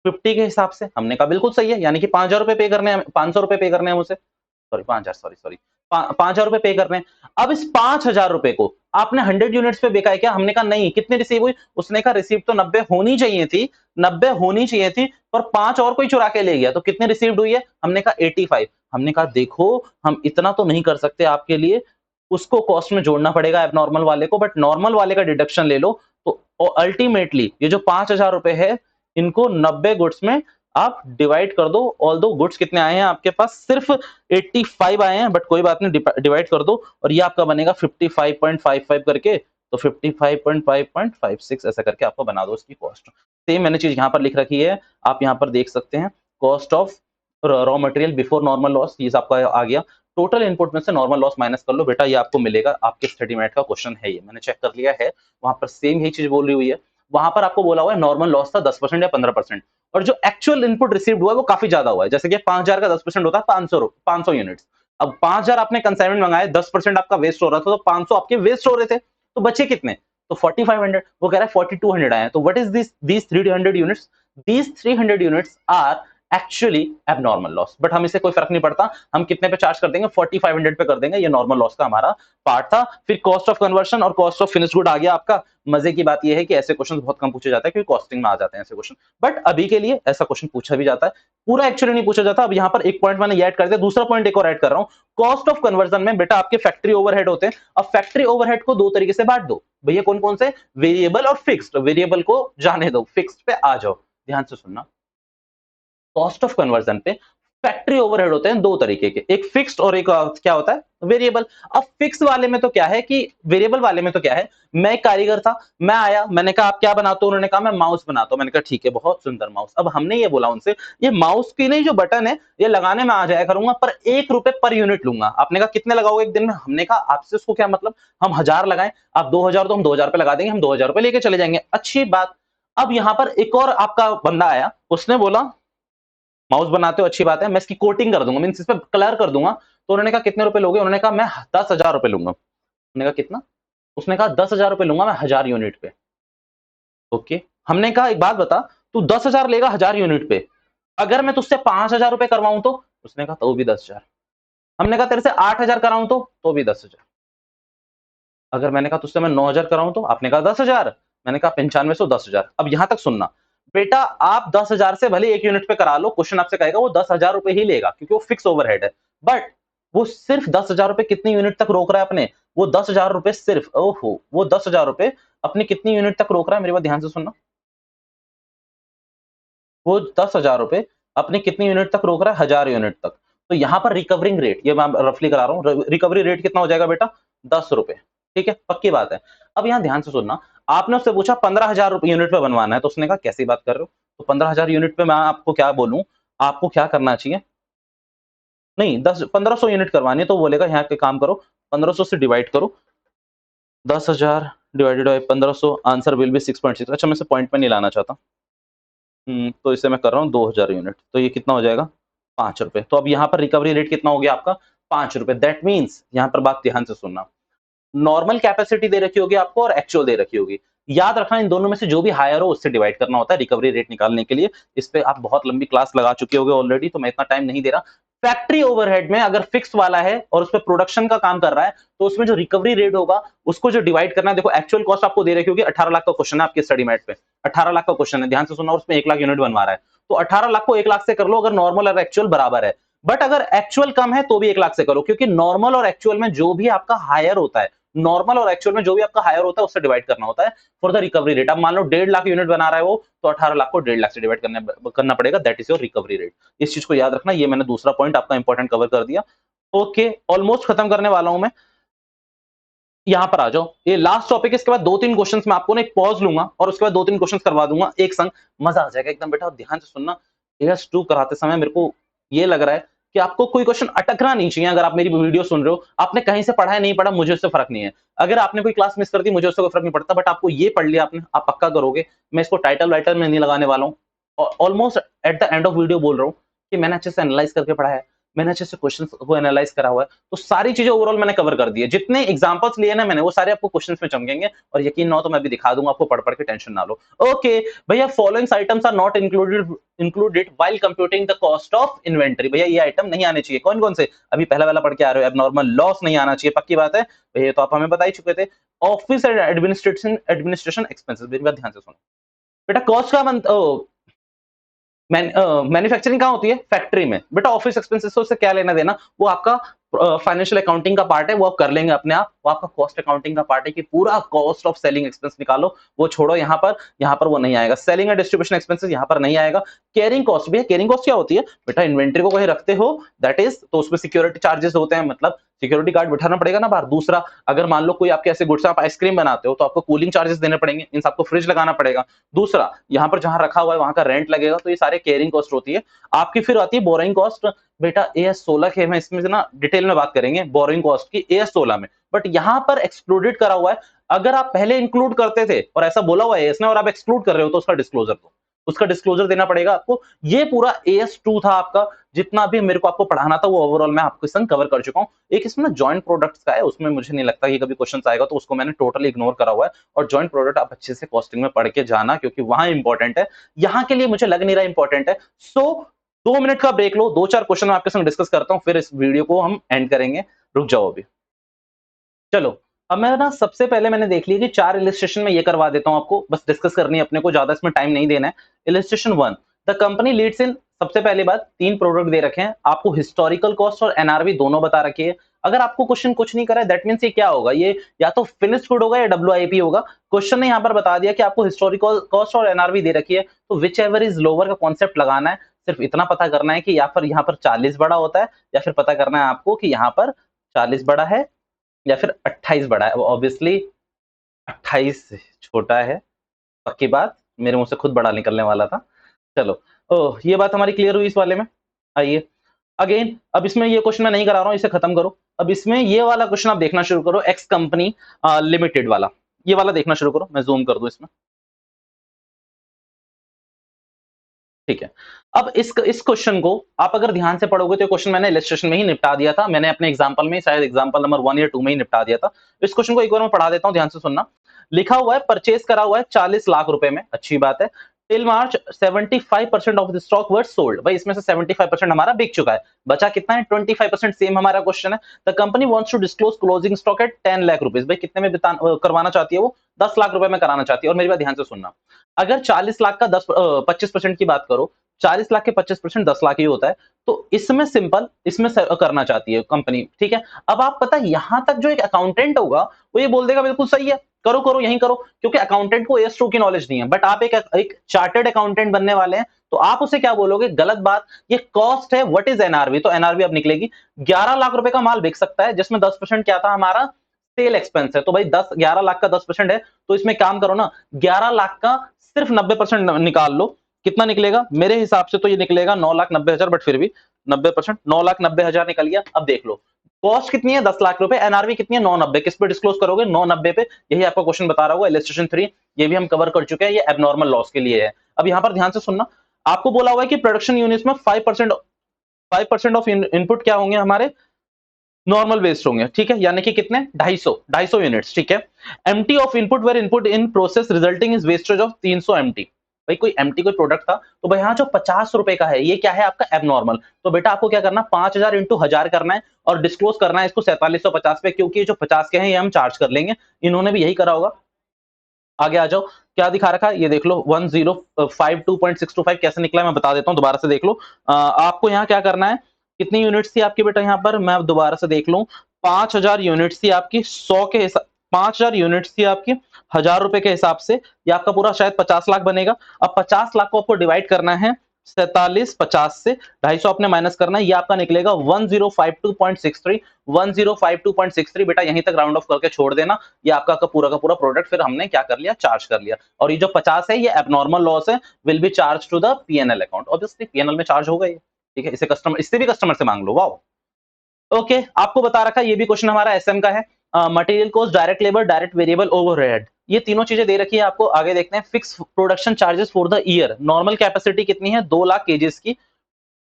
50 के हिसाब से। हमने कहा बिल्कुल सही है, यानी कि 5,000 रुपए पे करने हैं, 500 रुपए पे करने हैं मुझे, सॉरी 5,000, सॉरी 5,000 रुपए पे करने हैं। अब इस 5,000 रुपए को आपने 100 यूनिट्स पे बेचा है क्या, हमने कहा नहीं। कितनी रिसीव हुई, उसने कहा रिसीव तो 90 होनी चाहिए थी, 90 होनी चाहिए थी, पर 5 और कोई चुरा के ले गया, तो कितनी रिसीव्ड हुई है, हमने कहा 85। हमने कहा देखो हम इतना तो नहीं कर सकते आपके लिए, उसको कॉस्ट में जोड़ना पड़ेगा एबनॉर्मल वाले को, बट नॉर्मल वाले का डिडक्शन ले लो। तो अल्टीमेटली ये जो 5,000 रुपए है, इनको 90 गुड्स में आप डिवाइड कर दो। ऑल दो गुड्स कितने आए हैं आपके पास, सिर्फ 85 आए हैं, बट कोई बात नहीं, डिवाइड कर दो और ये आपका बनेगा 55.55 करके, तो 55.5.56 ऐसा करके आपको बना दो इसकी कॉस्ट। सेम मैंने चीज यहाँ पर लिख रखी है, आप यहाँ पर देख सकते हैं, cost of raw material before normal loss, ये आपका आ गया। टोटल इनपुट में से नॉर्मल लॉस माइनस कर लो बेटा, ये आपको मिलेगा, आपके स्टडी मैट का क्वेश्चन है, ये मैंने चेक कर लिया है, वहां पर सेम यही चीज बोल रही हुई है। वहां पर आपको बोला हुआ है नॉर्मल लॉस था 10% या 15%, और जो एक्चुअल इनपुट रिसीव्ड हुआ है वो काफी ज्यादा हुआ है। जैसे कि 5,000 का 10% होता है 500 यूनिट्स। अब 5,000 आपने कंसाइनमेंट मंगाए, 10% आपका वेस्ट हो रहा था, तो 500 आपके वेस्ट हो रहे थे, तो बचे कितने, तो 4500। वो कह रहा है 4200 आए हैं, तो what is this 300 units, these 300 units are actually abnormal loss, but हम इसे कोई फर्क नहीं पड़ता, हम कितने पे चार्ज कर देंगे, 4500 पे कर देंगे, ये नॉर्मल लॉस का हमारा पार्ट था। फिर कॉस्ट ऑफ कन्वर्शन और कॉस्ट ऑफ फिनिश गुड आ गया आपका। मजे की बात यह है कि ऐसे क्वेश्चन बहुत कम पूछे जाते हैं, क्योंकि कॉस्टिंग में आ जाते हैं ऐसे क्वेश्चन, बट अभी के लिए ऐसा क्वेश्चन पूछा भी जाता है, पूरा एक्चुअली नहीं पूछा जाता। अब यहाँ पर एक पॉइंट मैंने ऐड कर दिया, दूसरा पॉइंट एक और ऐड कर रहा हूँ। कॉस्ट ऑफ कन्वर्जन में बेटा आपके फैक्ट्री ओवरहेड होते हैं। अब फैक्ट्री ओवरहेड को दो तरीके से बांट दो भैया, कौन कौन से, वेरिएबल और फिक्स्ड। वेरिएबल को जाने दो, फिक्स्ड पे आ जाओ। ध्यान से सुनना, कॉस्ट ऑफ कन्वर्जन पे फैक्ट्री ओवरहेड होते हैं दो तरीके के, एक फिक्स्ड और एक क्या होता है, वेरिएबल। अब फिक्स वाले में तो क्या है कि, वेरिएबल वाले में तो क्या है, मैं एक कारीगर था, मैं आया, मैंने कहा आप क्या बनाते हो, उन्होंने कहा मैं माउस बनाता हूं। मैंने कहा ठीक है, बहुत सुंदर माउस। अब हमने ये बोला उनसे, ये माउस की नहीं जो बटन है ये लगाने में आ जाया करूंगा, पर 1 रुपए पर यूनिट लूंगा। आपने कहा कितने लगाओगे एक दिन में, हमने कहा आपसे उसको क्या मतलब, हम 1000 लगाएं, आप 2000 तो हम 2000 रुपए लगा देंगे, हम 2000 रुपए लेके चले जाएंगे, अच्छी बात। अब यहां पर एक और आपका बंदा आया, उसने बोला माउस बनाते हो अच्छी बात है, मैं इसकी कोटिंग कर दूंगा, मीन्स इस पे कलर कर दूंगा। तो उन्होंने कहा कितने रुपए लोगे? उन्होंने कहा मैं 10,000 रुपए लूंगा। मैंने कहा कितना? उसने कहा 10,000 रुपए लूंगा मैं 1000 यूनिट पे। ओके, हमने कहा एक बात बता, तू 10,000 लेगा 1000 यूनिट पे, अगर मैं तुझसे 5,000 रुपए करवाऊं तो? उसने कहा तो भी 10,000। हमने कहा तेरे से 8,000 कराऊं तो भी 10,000। अगर मैंने कहा तुझसे मैं 9,000 कराऊं तो? आपने कहा 10,000। मैंने कहा 95 10,000। अब यहां तक सुनना बेटा, आप 10,000 से भले 1 यूनिट पे करा लो, क्वेश्चन आपसे कहेगा वो 10,000 रुपए ही लेगा क्योंकि वो फिक्स ओवरहेड है। बट वो सिर्फ 10,000 रुपए कितनी यूनिट तक रोक रहा है अपने? वो 10,000 रुपए सिर्फ, ओहो, वो 10,000 रुपए अपनी कितनी यूनिट तक रोक रहा है? मेरी बात ध्यान से सुनना। वो 10,000 रुपए अपनी कितनी यूनिट तक रोक रहा है? 1,000 यूनिट तक। तो यहां पर रिकवरिंग रेट, ये मैं रफली करा रहा हूं, रिकवरी रेट कितना हो जाएगा बेटा? 10 रुपए। ठीक है, पक्की बात है। अब यहां ध्यान से सुनना, आपने उससे पूछा 15,000 यूनिट पे बनवाना है, तो उसने कहा कैसी बात कर रहे हो? तो 15,000 यूनिट पे मैं आपको क्या बोलूं, आपको क्या करना चाहिए? नहीं, 1500 यूनिट करवानी है, तो बोलेगा यहाँ के काम करो, 1500 से डिवाइड करो, 10,000 divided by 1500, answer will be 6.6। अच्छा, मैं इसे पॉइंट पे नहीं लाना चाहता। तो इसे मैं कर रहा हूँ 2,000 यूनिट, तो ये कितना हो जाएगा? 5 रुपए। तो अब यहाँ पर रिकवरी रेट कितना हो गया आपका? 5 रुपए। दैट मीन्स यहाँ पर बात ध्यान से सुनना, नॉर्मल कैपेसिटी दे रखी होगी आपको और एक्चुअल दे रखी होगी। याद रखना, इन दोनों में से जो भी हायर हो उससे डिवाइड करना होता है रिकवरी रेट निकालने के लिए। इस पे आप बहुत लंबी क्लास लगा चुके होगे ऑलरेडी, तो मैं इतना टाइम नहीं दे रहा। फैक्ट्री ओवरहेड में अगर फिक्स वाला है और उस पे प्रोडक्शन का काम कर रहा है, तो उसमें जो रिकवरी रेट होगा उसको जो डिवाइड करना है, देखो एक्चुअल कॉस्ट आपको दे रखी होगी, 18 लाख का क्वेश्चन है आपके स्टडी मैट पे, 18 लाख का क्वेश्चन है, ध्यान से सुनना, और उसमें 1 लाख यूनिट बनवा रहा है। तो 18 लाख को 1 लाख से कर लो अगर नॉर्मल और एक्चुअल बराबर है। बट अगर एक्चुअल कम है तो भी 1 लाख से करो, क्योंकि नॉर्मल और एक्चुअल में जो भी आपका हायर होता है, नॉर्मल और एक्चुअल में जो भी आपका हायर होता है उससे डिवाइड करना होता है फॉर द रिकवरी रेट। अब मान लो 1.5 लाख यूनिट बना रहा है वो, तो 18 लाख को 1.5 लाख से डिवाइड करना पड़ेगा, that is your recovery rate. इस चीज को याद रखना, ये मैंने दूसरा पॉइंट आपका इंपॉर्टेंट कवर कर दिया। ओके, ऑलमोस्ट खत्म करने वाला हूं मैं, यहां पर आ जाओ, ये लास्ट टॉपिक है। इसके बाद 2-3 क्वेश्चंस मैं आपको ना एक पॉज लूंगा और उसके बाद 2-3 क्वेश्चंस करवा दूंगा एक संग, मजा आ जाएगा एकदम बेटा। ध्यान से सुनना, एएस2 कराते समय मेरे को ये लग रहा है कि आपको कोई क्वेश्चन अटकना नहीं चाहिए। अगर आप मेरी वीडियो सुन रहे हो, आपने कहीं से पढ़ा है नहीं पढ़ा, मुझे उससे फर्क नहीं है। अगर आपने कोई क्लास मिस कर दी, मुझे उससे कोई फर्क नहीं पड़ता, बट आपको ये पढ़ लिया आपने, आप पक्का करोगे। मैं इसको टाइटल वाइटल में नहीं लगाने वाला हूँ, almost at the end of video बोल रहा हूँ कि मैंने अच्छे से एनालाइज करके पढ़ा है, मैंने अच्छे से क्वेश्चन को एनालाइज करा हुआ है, तो सारी चीजें ओवरऑल मैंने कवर कर दी है। जितने एग्जांपल्स लिए ना मैंने, वो सारे आपको क्वेश्चंस में चमकेंगे, और यकीन ना हो तो मैं भी दिखा दूंगा आपको, पढ़ पढ़ के टेंशन ना लो। ओके भैया, following items are not included while computing the cost of inventory. भैया ये आइटम नहीं आने चाहिए, कौन कौन से? अभी पहला वाला पढ़ के आ रहे हो, एबनॉर्मल लॉस नहीं आना चाहिए, पक्की बात है भैया, तो आप हमें बता ही चुके थे। ऑफिस एंड एडमिनिस्ट्रेशन एक्सपेंसेस, मेरी बात ध्यान से सुनो बेटा, कॉस्ट का मैन्युफैक्चरिंग कहाँ होती है? फैक्ट्री में। बेटा ऑफिस एक्सपेंसेस से उससे क्या लेना देना, वो आपका फाइनेंशियल अकाउंटिंग का पार्ट है, वो आप कर लेंगे अपने आप। वो आपका कॉस्ट अकाउंटिंग का पार्ट है कि पूरा कॉस्ट ऑफ सेलिंग एक्सपेंस निकालो, वो छोड़ो। यहाँ पर वो नहीं आएगा। सेलिंग एंड डिस्ट्रीब्यूशन एक्सपेंसेस यहाँ पर नहीं आएगा। कैरिंग कॉस्ट भी है। कैरिंग कॉस्ट क्या होती है बेटा? इन्वेंट्री को कहीं रखते हो, दैट इज, तो उसमें सिक्योरिटी चार्जेस होते हैं, मतलब सिक्योरिटी गार्ड बिठाना पड़ेगा ना बाहर। दूसरा, अगर मान लो कोई आपके ऐसे गुड्स, आप आइसक्रीम बनाते हो तो आपको कूलिंग चार्जेस देने पड़ेंगे, मींस आपको फ्रिज लगाना पड़ेगा। दूसरा, यहाँ पर जहां रखा हुआ है वहां का रेंट लगेगा, तो ये सारे केयरिंग कॉस्ट होती है आपकी। फिर आती है बोरिंग कॉस्ट। बेटा AS16 के में इसमें से ना डिटेल में बात करेंगे बोरिंग कॉस्ट की AS16 में, बट यहां पर एक्सक्लूडेड करा हुआ है। अगर आप पहले इंक्लूड करते थे और ऐसा बोला हुआ है एएस ने और आप एक्सक्लूड कर रहे हो, तो उसका डिस्क्लोजर देना पड़ेगा आपको। ये पूरा AS2 था आपका, जितना भी मेरे को आपको पढ़ाना था वो ओवरऑल मैं आपके संग कवर कर चुका हूं। एक इसमें जॉइंट प्रोडक्ट्स का है, उसमें मुझे नहीं लगता कि कभी क्वेश्चन आएगा, तो उसको मैंने टोटली इग्नोर करा हुआ है। और जॉइंट प्रोडक्ट आप अच्छे से कॉस्टिंग में पढ़ के जाना, क्योंकि वहां इंपॉर्टेंट है, यहाँ के लिए मुझे लग नहीं रहा इंपॉर्टेंट है। सो 2 मिनट का ब्रेक लो, 2-4 क्वेश्चन मैं आपके संग डिस्कस करता हूं, फिर इस वीडियो को हम एंड करेंगे। रुक जाओ अभी, चलो। अब मैं ना सबसे पहले मैंने देख लिया कि 4 इलस्ट्रेशन में ये करवा देता हूं आपको, बस डिस्कस करनी है अपने को, ज्यादा इसमें टाइम नहीं देना है। Illustration 1, the company leads in, सबसे पहली बात, 3 प्रोडक्ट दे रखे हैं आपको, हिस्टोरिकल कॉस्ट और एनआरवी दोनों बता रखी है। अगर आपको क्वेश्चन कुछ नहीं करा है, दैट मींस ये क्या होगा, ये या तो फिनिश्ड गुड होगा या WIP होगा। क्वेश्चन ने यहाँ पर बता दिया कि आपको हिस्टोरिकल कॉस्ट और एनआरवी दे रखी है, तो विच एवर इज लोअर का कॉन्सेप्ट लगाना है। सिर्फ इतना पता करना है कि या फिर यहाँ पर 40 बड़ा होता है, या फिर पता करना है आपको कि यहाँ पर 40 बड़ा है या फिर 28 बड़ा है। ऑब्वियसली 28 छोटा है, पक्की बात, मेरे मुंह से खुद बड़ा निकलने वाला था। चलो, ये बात हमारी क्लियर हुई इस वाले में। आइए अगेन, अब इसमें ये क्वेश्चन मैं नहीं करा रहा हूं, इसे खत्म करो। अब इसमें ये वाला क्वेश्चन आप देखना शुरू करो, एक्स कंपनी लिमिटेड वाला, ये वाला देखना शुरू करो। मैं जूम कर दूं इसमें, ठीक है। अब इस क्वेश्चन को आप अगर ध्यान से पढ़ोगे तो ये क्वेश्चन मैंने इलस्ट्रेशन में ही निपटा दिया था। मैंने अपने एग्जांपल में शायद एग्जांपल नंबर 1 या 2 में ही निपटा दिया था। इस क्वेश्चन को एक बार मैं पढ़ा देता हूँ, ध्यान से सुनना। लिखा हुआ है परचेज करा हुआ है 40 लाख रुपए में, अच्छी बात है। Till March 75% of the stock were sold. भाई इसमें से 75% हमारा बिक चुका है। बचा कितना है? 25%। सेम हमारा क्वेश्चन है। The company wants to disclose closing stock at 10 lakh rupees. भाई कितने में करवाना चाहती है वो? 10 लाख रुपए में कराना चाहती है। और मेरी बात ध्यान से सुनना, अगर 40 लाख का 25% की बात करो, 40 लाख के 25% 10 लाख ही होता है। तो इसमें सिंपल, इसमें करना चाहती है कंपनी, ठीक है। अब आप पता है यहां तक जो एक अकाउंटेंट होगा वो ये बोल देगा बिल्कुल सही है, करो करो यहीं करो, क्योंकि अकाउंटेंट को एस टू की नॉलेज नहीं है। बट आप एक चार्टर्ड अकाउंटेंट बनने वाले हैं, तो आप उसे क्या बोलोगे? गलत बात। ये कॉस्ट है, व्हाट इज एनआरवी? तो एनआरवी अब निकलेगी 11 लाख रुपए का माल बिक सकता है, जिसमें 10% क्या था हमारा? सेल एक्सपेंस है। तो भाई 11 लाख का 10% है, तो इसमें काम करो ना, 11 लाख का सिर्फ 90% निकाल लो। कितना निकलेगा? मेरे हिसाब से तो ये निकलेगा 9,90,000, बट फिर भी 90%, 9,90,000 निकल गया। अब देख लो कॉस्ट कितनी है? 10 लाख रुपए। एनआरवी कितनी है? 990। किस पे डिस्क्लोज करोगे? 990 पे। यही आपका क्वेश्चन बता रहा होगा, इलस्ट्रेशन 3। ये भी हम कवर कर चुके हैं, ये एबनॉर्मल लॉस के लिए है। अब यहां पर ध्यान से सुनना, आपको बोला हुआ है कि प्रोडक्शन यूनिट्स में 5% ऑफ इनपुट क्या होंगे हमारे? नॉर्मल वेस्ट होंगे, ठीक है। यानी कि कितने? 250 यूनिट्स, ठीक है। MT of input were input in process resulting is wastage of 300 MT. भाई कोई एमटी कोई प्रोडक्ट था, तो भाई यहाँ जो 50 रुपए का है ये क्या है आपका? एबनॉर्मल। तो बेटा आपको क्या करना? 5000 इंटू 1000 करना है और डिस्क्लोज करना है इसको 4750 पे, क्योंकि ये जो 50 के हैं ये हम चार्ज कर लेंगे। इन्होंने भी यही करा होगा। आगे आ जाओ, क्या दिखा रखा है ये देख लो, 1052.625 कैसे निकला है मैं बता देता हूं, दोबारा से देख लो। आपको यहाँ क्या करना है? कितनी यूनिट्स थी आपकी बेटा यहाँ पर? मैं दोबारा से देख लूं। 5000 यूनिट्स थी आपकी 100 के हिसाब, 5000 यूनिट्स थी आपकी 1000 रुपए के हिसाब से। ये आपका पूरा शायद 50 लाख बनेगा। अब 50 लाख को आपको डिवाइड करना है 4750 से, 250 आपने माइनस करना है, ये आपका निकलेगा 1052.63। 1052.63 बेटा यहीं तक राउंड ऑफ करके छोड़ देना। ये आपका पूरा का पूरा प्रोडक्ट फिर हमने क्या कर लिया? चार्ज कर लिया। और ये जो 50 है ये एबनॉर्मल लॉस है, will be charge to the PNL account. Obviously PNL में चार्ज होगा ये, ठीक है। इसे कस्टमर, इससे भी कस्टमर से मांग लो। Wow, okay. आपको बता रखा है, ये भी क्वेश्चन हमारा एसएम का है। Material cost, direct labour, direct variable overhead, ये तीनों चीजें दे रखी है आपको। आगे देखते हैं, fix production charges for the year. Normal capacity कितनी है? 2 लाख केजीज की,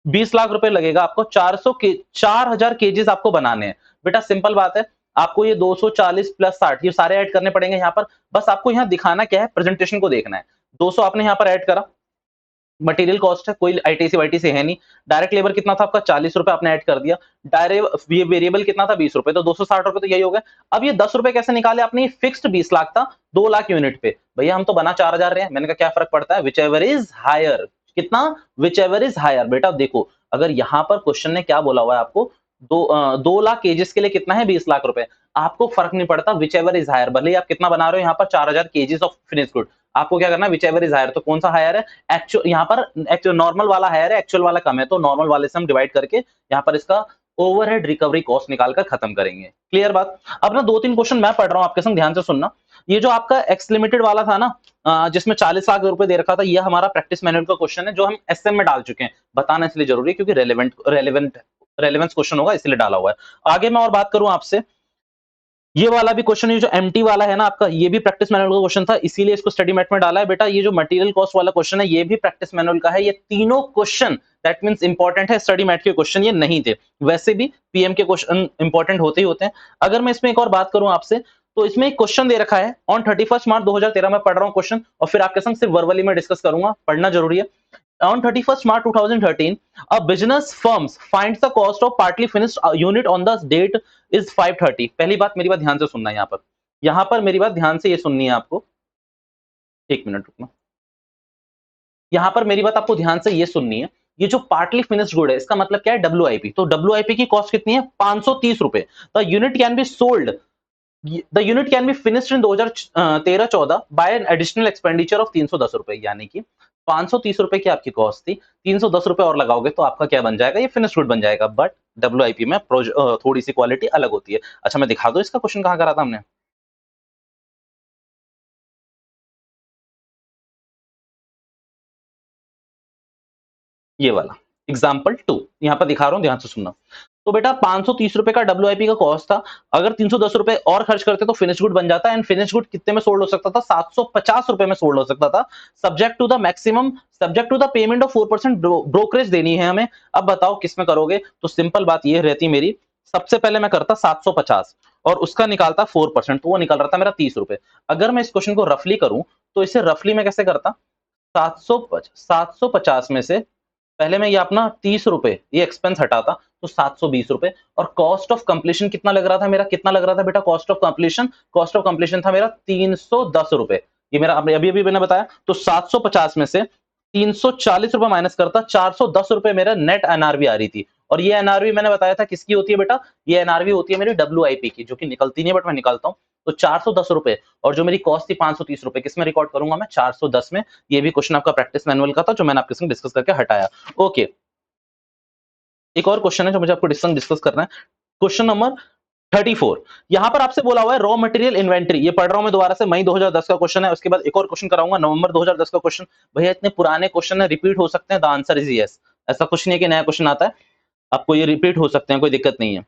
20 लाख रुपए लगेगा आपको। 4000 केजीज आपको बनाने हैं। बेटा सिंपल बात है, आपको ये 240 प्लस 60 ये सारे ऐड करने पड़ेंगे यहाँ पर। बस आपको यहाँ दिखाना क्या है? प्रेजेंटेशन को देखना है। 200 आपने यहाँ पर ऐड करा, मटेरियल कॉस्ट है, कोई आईटीसी वाईटीसी है नहीं। डायरेक्ट लेबर कितना था आपका? 40 रुपए आपने ऐड कर दिया। डायरेक्ट ये वेरिएबल कितना था? 20 रुपए, तो 260 रुपए तो यही हो गए। अब ये 10 रुपए कैसे निकाले आपने? फिक्स्ड 20 लाख था, 2 लाख यूनिट पे। भैया हम तो बना 4000 रहे हैं। मैंने कहा क्या फर्क पड़ता है? Whichever is higher. कितना? Whichever is higher. बेटा देखो, अगर यहां पर क्वेश्चन ने क्या बोला हुआ है आपको, 2 लाख केजेस के लिए कितना है? 20 लाख रुपए। आपको फर्क नहीं पड़ता, विच एवर इज हायर। भले ही आप कितना बना रहे हो यहाँ पर? 4000 केजेस ऑफ फिनिश गुड। आपको क्या करना है? Whichever is higher. तो कौन सा हायर है? एक्चुअल, यहाँ पर एक्चुअल नॉर्मल वाला हायर है, एक्चुअल वाला कम है, तो नॉर्मल वाले से हम डिवाइड करके यहाँ पर इसका ओवरहेड रिकवरी कॉस्ट निकालकर खत्म करेंगे। क्लियर बात? अब ना 2-3 क्वेश्चन मैं पढ़ रहा हूं आपके संग, ध्यान से सुनना। ये जो आपका एक्स लिमिटेड वाला था ना, जिसमें 40 लाख रुपए दे रखा था, ये हमारा प्रैक्टिस मैनुअल का क्वेश्चन है जो हम एसएम में डाल चुके हैं। बताना इसलिए जरूरी है क्योंकि रेलेवेंस क्वेश्चन होगा, इसलिए डाला हुआ है। आगे मैं और बात करूं आपसे, ये वाला भी क्वेश्चन, ये जो एमटी वाला है ना आपका, ये भी प्रैक्टिस मैनुअल का क्वेश्चन था, इसीलिए इसको स्टडी मैट में डाला है। बेटा ये जो मटेरियल कॉस्ट वाला क्वेश्चन है ये भी प्रैक्टिस मैनुअल का है। ये तीनों क्वेश्चन दैट मींस इंपॉर्टेंट है, स्टडी मैट के क्वेश्चन ये नहीं थे। वैसे भी पीएम के क्वेश्चन इंपॉर्टेंट होते ही होते हैं। अगर मैं इसमें एक और बात करूं आपसे, तो इसमें एक क्वेश्चन दे रखा है ऑन 31 मार्च 2013 में पढ़ रहा हूं क्वेश्चन, और फिर आपके संग सिर्फ वर्बली में डिस्कस करूंगा, पढ़ना जरूरी है। On 31st March 2013, a business firms finds the cost of partly finished unit on the date is 530। पहली बात, मेरी बात ध्यान से सुनना है यहाँ पर मेरी बात ध्यान से ये सुननी है आपको। एक मिनट रुकना, यहाँ पर मेरी बात आपको ध्यान से ये सुननी है। ये जो पार्टली फिनिश्ड गुड है, इसका मतलब क्या है? डब्ल्यूआईपी। तो डब्ल्यूआईपी की कॉस्ट कितनी है? 530 रुपए। The unit can be sold, the unit can be finished in 2013-14 by an additional expenditure of 310 रुपए। यानी कि 530 रुपए की आपकी कॉस्ट थी, 310 रुपए और लगाओगे तो आपका क्या बन जाएगा? ये फिनिश्ड गुड बन जाएगा। बट डब्ल्यूआईपी में थोड़ी सी क्वालिटी अलग होती है। अच्छा मैं दिखा दूं इसका क्वेश्चन कहां करा था हमने? ये वाला एग्जाम्पल 2 यहाँ पर दिखा रहा हूं, ध्यान से सुनना। तो बेटा 530 रुपए का WIP का कॉस्ट था, अगर 310 रुपए और खर्च करते तो फिनिश गुड बन जाता, एंड फिनिश गुड कितने में सोल्ड हो सकता था, 750 रुपए में सोल्ड हो सकता था, subject to the maximum, subject to the payment of 4% brokerage देनी है हमें। अब बताओ किस में करोगे, तो सिंपल बात ये रहती मेरी, सबसे पहले मैं करता 750 और उसका निकालता 4%, तो वो निकल रहा था मेरा 30 रुपए। अगर मैं इस क्वेश्चन को रफली करूं तो इसे रफली मैं कैसे करता, 750 में से पहले मैं ये अपना 30 रुपए ये एक्सपेंस हटाता, तो 720 रुपए, और कॉस्ट ऑफ कंप्लीशन कितना लग रहा था मेरा, कितना लग रहा था बेटा cost of completion, cost of completion था मेरा 310 रुपए, ये मेरा अभी अभी मैंने बताया। तो 750 में से 340 रुपए माइनस करता, 410 रुपए मेरा नेट एनआरवी आ रही थी, और ये एनआरवी मैंने बताया था किसकी होती है बेटा, ये एनआरवी होती है मेरी WIP की, जो कि निकलती नहीं है बट मैं निकालता हूं। तो 410 रुपए, और जो मेरी कॉस्ट थी 530 रुपए, किसमें रिकॉर्ड करूंगा मैं, 410 में। ये भी क्वेश्चन आपका प्रैक्टिस मैनुअल का था जो मैंने आपके संग डिस्कस करके हटाया। ओके, एक और क्वेश्चन है जो मुझे आपको डिस्कस करना है, क्वेश्चन नंबर 34। यहां पर आपसे बोला हुआ है रॉ मटेरियल इन्वेंट्री, ये पढ़ रहा हूं मैं दोबारा से, मई 2010 का क्वेश्चन है, उसके बाद एक और क्वेश्चन कराऊंगा नवंबर 2010 का क्वेश्चन। भैया इतने पुराने क्वेश्चन है, रिपीट हो सकते हैं, द आंसर इज यस, ऐसा कुछ नहीं है कि नया क्वेश्चन आता है, आपको ये रिपीट हो सकते हैं, कोई दिक्कत नहीं है।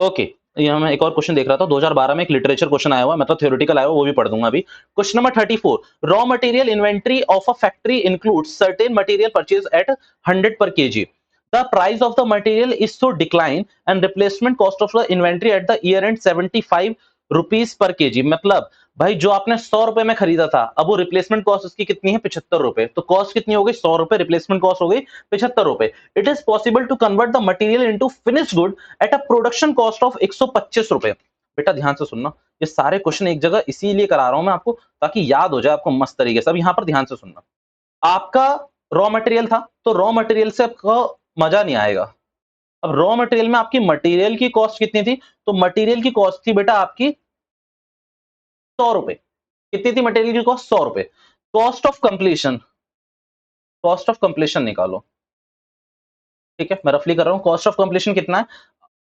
ओके, यहाँ मैं एक और क्वेश्चन देख रहा था, 2012 में एक लिटरेचर क्वेश्चन आया हुआ, मतलब थ्योरेटिकल आया हुआ, वो भी पढ़ दूंगा अभी। Question number 34, raw material inventory of a factory includes certain material purchase at 100 per kg, the price of the material is to decline and replacement cost of the inventory at the year end 75 rupees पर KG. मतलब भाई जो आपने 100 रुपए में खरीदा था, अब वो रिप्लेसमेंट कॉस्ट उसकी कितनी है, 75 रुपए, तो कॉस्ट कितनी हो गई, 100 रुपए, रिप्लेसमेंट कॉस्ट हो गई 75 रुपए। It is possible to convert the material into finished good at a production cost of 125 रुपए। बेटा ध्यान से सुनना, ये सारे क्वेश्चन एक जगह इसीलिए करा रहा हूं मैं आपको, ताकि याद हो जाए आपको मस्त तरीके से। अब यहां पर ध्यान से सुनना, आपका रॉ मटेरियल था, तो रॉ मटेरियल से आपको मजा नहीं आएगा। अब रॉ मटेरियल में आपकी मटेरियल की कॉस्ट कितनी थी, तो मटेरियल की कॉस्ट थी बेटा आपकी 100 रुपए। कितनी थी मटेरियल की कॉस्ट, 100 रुपए। Cost of completion, cost of completion निकालो, ठीक है, मैं रफली कर रहा हूं, कॉस्ट ऑफ कंप्लीशन कितना है,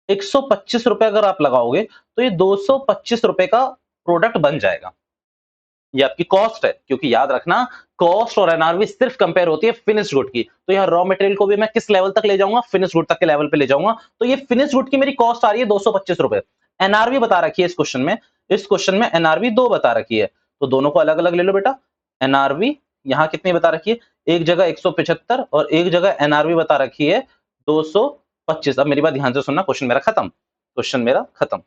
125 रुपए अगर आप लगाओगे तो ये 225 रुपए का प्रोडक्ट बन जाएगा। ये आपकी कॉस्ट है, क्योंकि याद रखना कॉस्ट और एनआरवी सिर्फ कंपेयर होती है फिनिश गुड की, तो यहाँ रॉ मटेरियल को भी मैं किस लेवल तक ले जाऊंगा, फिनिश गुड तक के लेवल पे ले जाऊंगा। तो ये फिनिश गुड की मेरी कॉस्ट आ रही है 225 रुपए, एनआरवी बता रखी है इस क्वेश्चन में, इस क्वेश्चन में एनआरवी 2 बता रखी है, तो दोनों को अलग अलग ले लो बेटा। एनआरवी यहाँ कितनी बता रखी है, एक जगह 175 और एक जगह एनआरवी बता रखी है 225। अब मेरी बात ध्यान से सुनना, क्वेश्चन मेरा खत्म, क्वेश्चन मेरा खत्म।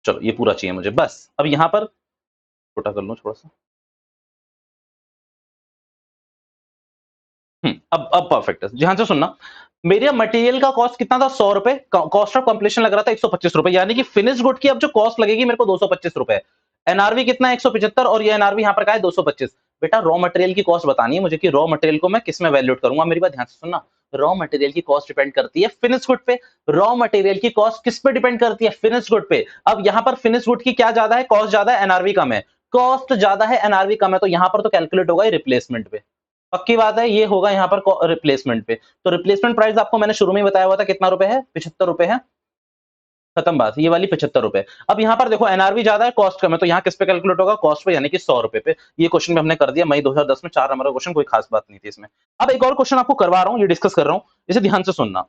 चलो ये पूरा चाहिए मुझे बस। अब यहां पर छोटा कर लो थोड़ा सा, अब परफेक्ट है, ध्यान से सुनना। मेरे मटेरियल का कॉस्ट कितना था, 100 रुपए, कॉस्ट ऑफ कंप्लीशन लग रहा था 125 रुपए, यानी कि फिनिश गुड की अब जो कॉस्ट लगेगी मेरे को 225 रुपए। एनआरवी कितना है 175, और ये एनआरवी यहाँ पर का है 225। बेटा रॉ मटेरियल की कॉस्ट बतानी है मुझे कि रॉ मटेरियल को मैं किस में वैल्यूएट करूंगा। मेरी बात ध्यान से सुनना, रॉ मटेरियल की कॉस्ट डिपेंड करती है फिनिश गुड पे, रॉ मटेरियल की कॉस्ट किस पे डिपेंड करती है, फिनिश गुड पे। अब यहाँ पर फिनिश गुड की क्या ज्यादा है, कॉस्ट ज्यादा है, एनआरवी कम है, कॉस्ट ज्यादा है एनआरवी कम है, तो यहाँ पर तो कैलकुलेट होगा रिप्लेसमेंट पे, पक्की बात है, ये होगा यहाँ पर रिप्लेसमेंट पे। तो रिप्लेसमेंट प्राइस आपको मैंने शुरू में बताया हुआ था कितना रुपए है, 75 रुपए है, खत्म बात, ये वाली 75 रुपए। अब यहाँ पर देखो एनआरवी ज्यादा है, कॉस्ट कम है, तो यहाँ किस पे कैलकुलेट होगा, कॉस्ट पे, यानी कि 100 रुपए पे। ये क्वेश्चन भी हमने कर दिया मई 2010 में, 4 नंबर का क्वेश्चन, कोई खास बात नहीं थी इसमें। अब एक और क्वेश्चन आपको करवा रहा हूँ, ये डिस्कस कर रहा हूँ, इसे ध्यान से सुनना।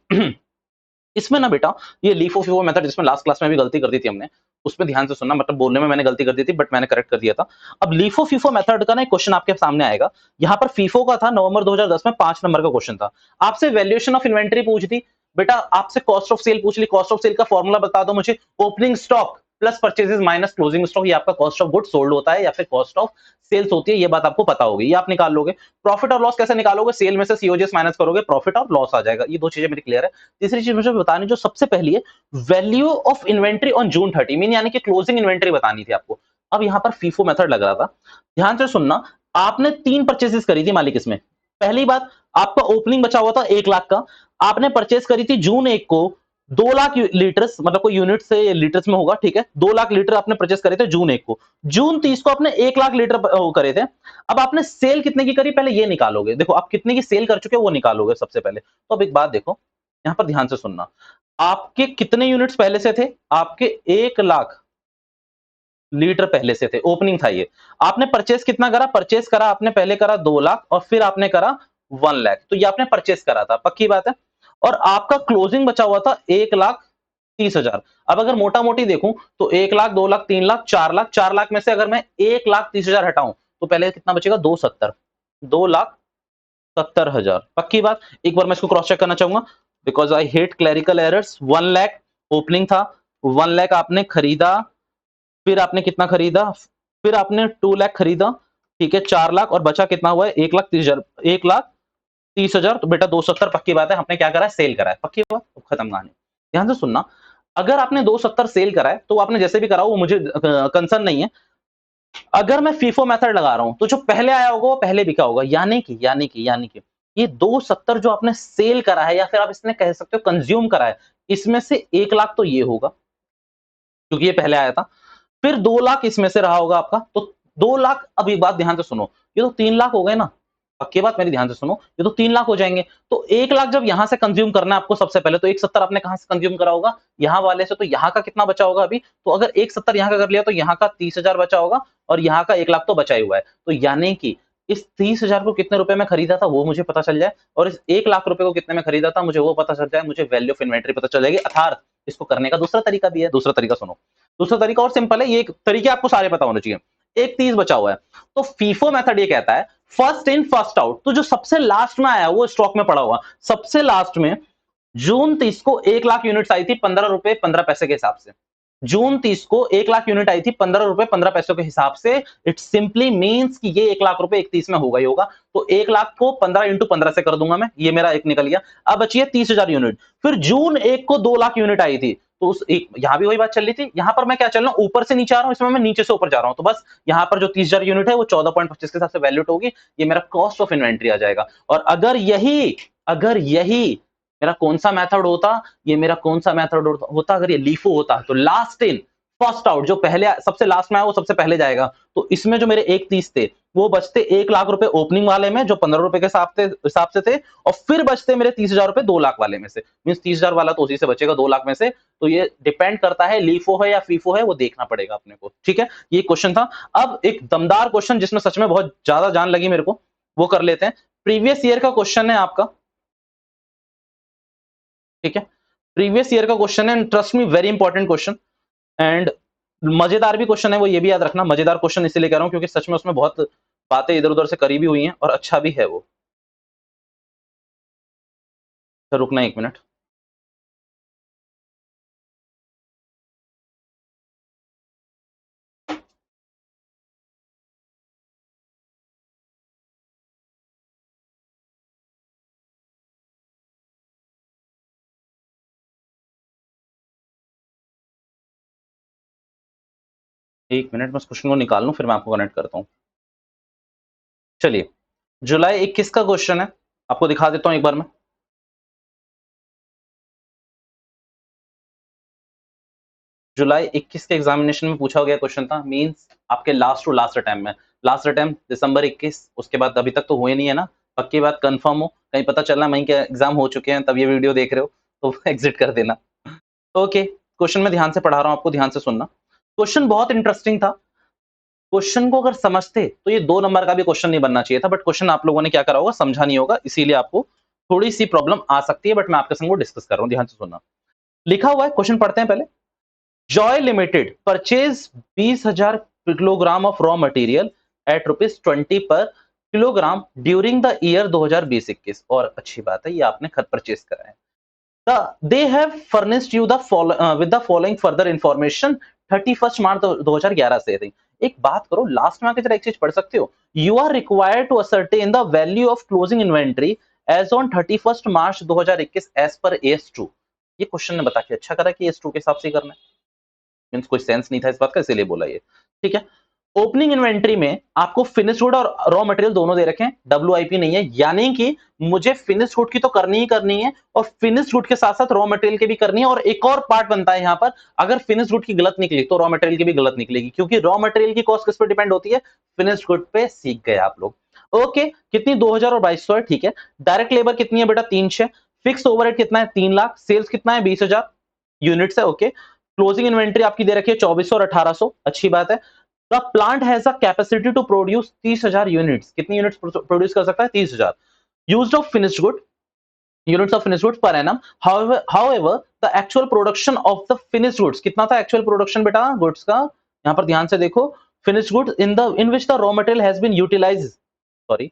इसमें ना बेटा ये लीफो फीफो मेथड, जिसमें लास्ट क्लास में भी गलती कर दी थी हमने, उसमें ध्यान से सुनना, मतलब बोलने में मैंने गलती कर दी थी बट मैंने करेक्ट कर दिया था। अब लीफो फीफो मेथड का ना एक क्वेश्चन आपके सामने आएगा, यहाँ पर फीफो का था, नवंबर 2010 में 5 नंबर का क्वेश्चन था। आपसे वैल्यूएशन ऑफ इन्वेंटरी पूछ दी, बेटा आपसे कॉस्ट ऑफ सेल पूछ ली, कॉस्ट ऑफ सेल का फॉर्मूला बता दो मुझे, opening stock plus purchases minus closing stock, ये आपका कॉस्ट ऑफ गुड सोल्ड होता है या फिर कॉस्ट ऑफ सेल्स होती है, ये बात आपको पता होगी, ये आप निकाल लोगे। प्रॉफिट और लॉस कैसे निकालोगे, सेल में से सीओजीएस माइनस करोगे, प्रॉफिट और लॉस आ जाएगा, ये दो चीजें मेरी क्लियर है। तीसरी चीज मुझे बतानी जो सबसे पहली है, value of inventory on June 30, mean यानी कि क्लोजिंग इन्वेंट्री बतानी थी आपको। अब यहां पर फीफो मेथड लग रहा था, ध्यान से सुनना, आपने 3 परचेजेस करी थी मालिक इसमें। पहली बात, आपका ओपनिंग बचा हुआ था 1 लाख का, आपने परचेस करी थी जून 1 को 2 लाख लीटर्स, मतलब कोई यूनिट से लीटर्स में होगा, ठीक है, 2 लाख लीटर आपने परचेस करे थे जून 1 को, जून 30 को आपने 1 लाख लीटर करे थे। अब आपने सेल कितने की करी, पहले ये निकालोगे, देखो आप कितने की सेल कर चुके हो वो निकालोगे सबसे पहले। तो अब एक बात देखो, यहां पर ध्यान से सुनना, आपके कितने यूनिट्स पहले से थे, आपके 1 लाख लीटर पहले से थे, ओपनिंग था ये। आपने परचेस कितना करा, परचेस करा आपने पहले करा 2 लाख और फिर आपने करा 1 लाख, तो ये आपने परचेस करा था, पक्की बात है। और आपका क्लोजिंग बचा हुआ था 1,30,000। अब अगर मोटा मोटी देखूं तो 1 लाख, 2 लाख, 3 लाख, 4 लाख, 4 लाख में से अगर मैं 1,30,000 हटाऊं तो पहले कितना बचेगा, 270, 2,70,000, पक्की बात। एक बार मैं इसको क्रॉस चेक करना चाहूंगा, because I hate clerical errors. 1 lakh opening था, 1 लाख आपने खरीदा, फिर आपने कितना खरीदा, फिर आपने 2 लाख खरीदा, ठीक है, 4 लाख, और बचा कितना हुआ है, 1,30,000, 1,30,000, तो बेटा 270, पक्की बात है, आपने क्या करा है, सेल करा है, पक्की बात, खत्म कहानी। ध्यान से सुनना, अगर आपने 270 सेल करा है तो आपने जैसे भी करा वो मुझे कंसर्न नहीं है। अगर मैं फीफो मेथड लगा रहा हूं तो जो पहले आया होगा वो पहले बिका होगा, यानी कि ये 270 जो आपने सेल करा है, या फिर आप इसने कह सकते हो कंज्यूम करा है, इसमें से 1 लाख तो ये होगा क्योंकि ये पहले आया था, फिर 2 लाख इसमें से रहा होगा आपका, तो 2 लाख, अब एक बात ध्यान से सुनो, ये तो 3 लाख हो गए ना, पक्की बात मेरी ध्यान से सुनो, ये तो 3 लाख हो जाएंगे। तो 1 लाख जब यहां से कंज्यूम करना है आपको सबसे पहले, तो 170 आपने कहां से कंज्यूम करा होगा, यहां वाले से, तो यहां का कितना बचा होगा अभी, तो अगर 170 यहां का कर लिया तो यहां का 30,000 बचा होगा, और यहां का 1 लाख तो बचा ही हुआ है। तो यानी कि इस 30,000 को कितने रुपए में खरीदा था वो मुझे पता चल जाए, और इस 1 लाख रुपए को कितने में खरीदा था मुझे वो पता चल जाए, मुझे वैल्यू ऑफ इन्वेंटरी पता चल जाएगी। अर्थात इसको करने का दूसरा तरीका भी है, दूसरा तरीका सुनो, दूसरा तरीका और सिंपल है, ये एक तरीके आपको सारे पता होने चाहिए। एक 30 बचा हुआ है, तो फीफो मेथड ये कहता है फर्स्ट इन फर्स्ट आउट, तो जो सबसे लास्ट में आया वो स्टॉक में पड़ा हुआ, सबसे लास्ट में जून 30 को 1 लाख यूनिट्स आई थी 15 रुपए 15 पैसे के हिसाब से। जून 30 को 1 लाख यूनिट आई थी 15 रुपए 15 पैसों के हिसाब से। इट सिंपली मींस कि ये 1 लाख रुपए 31 में होगा ही होगा, तो 1 लाख को 15 इंटू 15 से कर दूंगा मैं, ये मेरा एक निकल गया। अब बची है 30,000 यूनिट। फिर जून 1 को 2 लाख यूनिट आई थी, तो उस एक यहां भी वही बात चल रही थी, यहां पर मैं क्या चल रहा हूं, ऊपर से नीचे आ रहा हूं, इसमें मैं नीचे से ऊपर जा रहा हूं, तो बस यहां पर जो 30,000 यूनिट है वो 14.25 के हिसाब से वैल्यूट होगी, ये मेरा कॉस्ट ऑफ इन्वेंट्री आ जाएगा। और अगर यही मेरा कौन सा मेथड होता, ये मेरा कौन सा मेथड होता, अगर ये लीफो होता, तो लास्ट इन फर्स्ट आउट, जो पहले सबसे लास्ट में आया वो सबसे पहले जाएगा। तो इसमें जो मेरे 1,30 थे वो बचते 1 लाख रुपए ओपनिंग वाले में, जो 15 रुपए के हिसाब से थे, और फिर बचते मेरे 30,000 रुपए 2 लाख वाले में से, मींस 30,000 वाला तो उसी से बचेगा 2 लाख में से। तो ये डिपेंड करता है लीफो है या फीफो है, वो देखना पड़ेगा अपने को, ठीक है। ये क्वेश्चन था। अब एक दमदार क्वेश्चन जिसमें सच में बहुत ज्यादा जान लगी मेरे को, वो कर लेते हैं। प्रीवियस ईयर का क्वेश्चन है आपका, ठीक है, प्रीवियस ईयर का क्वेश्चन है, trust me very important question, and मजेदार भी क्वेश्चन है वो, ये भी याद रखना। मजेदार क्वेश्चन इसलिए कह रहा हूं क्योंकि सच में उसमें बहुत बातें इधर उधर से करी भी हुई हैं, और अच्छा भी है वो। तो रुकना 1 मिनट। एक मिनट मैं उस क्वेश्चन को निकाल लूं, फिर मैं आपको कनेक्ट करता हूं। चलिए, जुलाई 21 का क्वेश्चन है, आपको दिखा देता हूं एक बार मैं। जुलाई 21 के एग्जामिनेशन में पूछा गया क्वेश्चन था, मींस आपके लास्ट टू लास्ट अटेम्प्ट में। लास्ट अटेम्प्ट दिसंबर 21, उसके बाद अभी तक तो हुए नहीं है ना, पक्की बात, कंफर्म हो, कहीं पता चलना वहीं के एग्जाम हो चुके हैं तब ये वीडियो देख रहे हो तो एग्जिट कर देना। ओके, क्वेश्चन में ध्यान से पढ़ा रहा हूं आपको, ध्यान से सुनना। क्वेश्चन बहुत इंटरेस्टिंग था। क्वेश्चन को अगर समझते तो ये 2 नंबर का भी क्वेश्चन नहीं बनना चाहिए था, बट क्वेश्चन आप लोगों ने क्या करा होगा, समझा नहीं होगा, इसीलिए आपको थोड़ी सी प्रॉब्लम आ सकती है, बट मैं आपके संग वो डिस्कस कर रहा हूं, ध्यान से सुनना। लिखा हुआ है, क्वेश्चन पढ़ते हैं पहले। Joy limited purchase 20,000 kilogram of raw material at ₹20 पर किलोग्राम ड्यूरिंग द ईयर 2020-21, और अच्छी बात है ये आपने खत परचेज करा है। They have furnished you with the following further information 31st मार्च 2011 से। एक बात करो, लास्ट में आके जरा एक चीज पढ़ सकते हो, you are required to ascertain the value of closing inventory as on 31st March 2021 as per AS2। ये क्वेश्चन ने बता के अच्छा करा कि AS2 के हिसाब से करना है, मींस कोई सेंस नहीं था इस बात का, इसीलिए बोला ये, ठीक है। ओपनिंग इन्वेंट्री में आपको फिनिश गुड और रॉ मटेरियल दोनों दे रखे हैं, WIP नहीं है, यानी कि मुझे फिनिश गुड की तो करनी ही करनी है, और फिनिश गुड के साथ साथ रॉ मटेरियल की भी करनी है। और एक और पार्ट बनता है यहां पर, अगर फिनिश गुड की गलत निकली तो रॉ मटेरियल की भी गलत निकलेगी, क्योंकि रॉ मटेरियल की कॉस्ट किस पे डिपेंड होती है, फिनिश गुड पे। सीख गए आप लोग। ओके, कितनी 2,000 और 2,200 है, ठीक है। डायरेक्ट लेबर कितनी है बेटा, 3,600। फिक्स ओवरहेड कितना है, 3 लाख। सेल्स कितना है, 20,000 यूनिट्स है, ओके। क्लोजिंग इन्वेंट्री आपकी दे रखी है 2,400 और 1,800, अच्छी बात है। The plant has a capacity to produce 30,000 units, कितनी यूनिट्स प्रोड्यूस कर सकता है, 30,000। used of finished good, units of finished goods per annum. However, the actual production of the finished goods, कितना था actual production बेटा goods का, यहाँ पर ध्यान से देखो, finished goods in which the raw material has been utilized, sorry,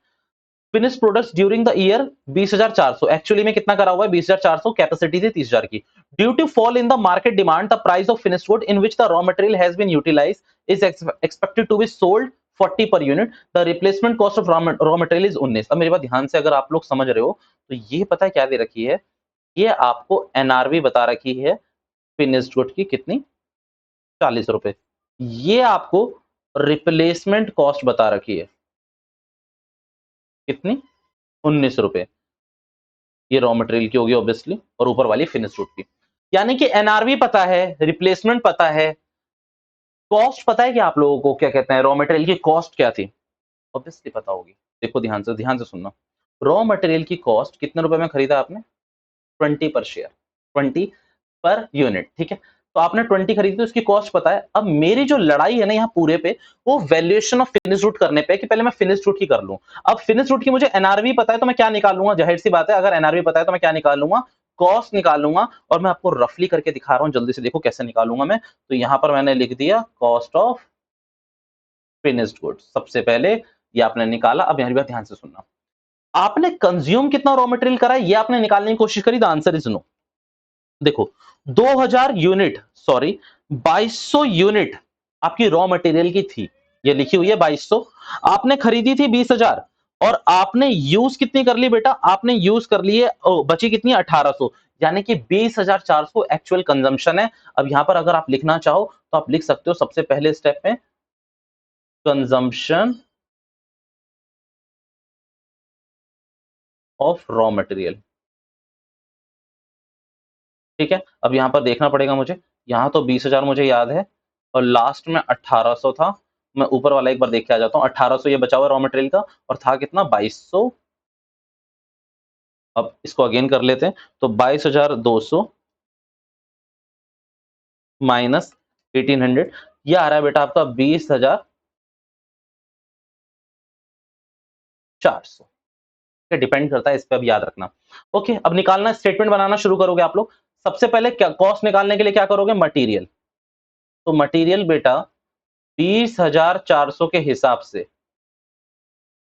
finished products during the year 20,400, actually में कितना करा हुआ है 20,400, कैपेसिटी थी 30,000 की. Due to fall in the market demand, the price of finished good in which the raw material has been utilised is expected to be sold 40 per unit. The replacement cost of raw material is 19. अब मेरी बात ध्यान से अगर आप लोग समझ रहे हो तो ये पता है क्या दे रखी है, ये आपको एनआरवी बता रखी है फिनिश्ड गुड की कितनी, 40 रुपए. ये आपको रिप्लेसमेंट कॉस्ट बता रखी है कितनी, 19 रुपए. ये रॉ मटेरियल की होगी ऑब्वियसली, और ऊपर वाली फिनिश्ड गुड की. यानी कि एनआरवी पता है, रिप्लेसमेंट पता है, कॉस्ट पता है कि आप लोगों को क्या कहते हैं, रॉ मटेरियल की कॉस्ट क्या थी, ऑब्वियसली पता होगी. देखो ध्यान से सुनना. रॉ मटेरियल की कॉस्ट कितने रुपए में खरीदा आपने, 20 पर शेयर, 20 पर यूनिट, ठीक है. तो आपने 20 खरीदी तो उसकी कॉस्ट पता है. अब मेरी जो लड़ाई है ना यहाँ पूरे पे, वो वैल्यूएशन ऑफ फिनिश गुड करने पे, कि पहले मैं फिनिश गुड की कर लूं. अब फिनिश गुड की मुझे एनआरवी पता है तो मैं क्या निकाल लूंगा, जाहिर सी बात है, अगर एनआरवी पता है तो मैं क्या निकाल लूंगा, कॉस्ट निकाल लूंगा. और मैं आपको रफली करके दिखा रहा हूं, जल्दी से देखो कैसे निकालूंगा मैं. तो यहां पर मैंने लिख दिया कॉस्ट ऑफ फिनिश्ड गुड. सबसे पहले ये आपने निकाला. अब मेरी बात ध्यान से सुनना, आपने कंज्यूम कितना रॉ मटेरियल करा है ये आपने निकालने की कोशिश करी, द आंसर इज नो. देखो 2000 यूनिट, सॉरी 2200 यूनिट आपकी रॉ मटेरियल की थी, ये लिखी हुई है 2200. आपने खरीदी थी 20,000 और आपने यूज कितनी कर ली बेटा, आपने यूज कर ली है, बची कितनी 1800, यानी कि 20,400 एक्चुअल कंजम्पशन है. अब यहां पर अगर आप लिखना चाहो तो आप लिख सकते हो सबसे पहले स्टेप में कंजम्पशन ऑफ रॉ मटेरियल, ठीक है. अब यहां पर देखना पड़ेगा मुझे, यहां तो 20,000 मुझे याद है और लास्ट में 1800 था. मैं ऊपर वाला एक बार देख के आ जाता हूं. 1800 ये बचा हुआ रॉ मटेरियल का, और था कितना 2200. अब इसको अगेन कर लेते हैं. तो 22,200 माइनस 1800, ये आ रहा है बेटा आपका 20,400. डिपेंड करता है इस पे, अब याद रखना. ओके, अब निकालना, स्टेटमेंट बनाना शुरू करोगे आप लोग. सबसे पहले क्या कॉस्ट निकालने के लिए क्या करोगे, मटेरियल. तो मटेरियल बेटा 20,400 के हिसाब से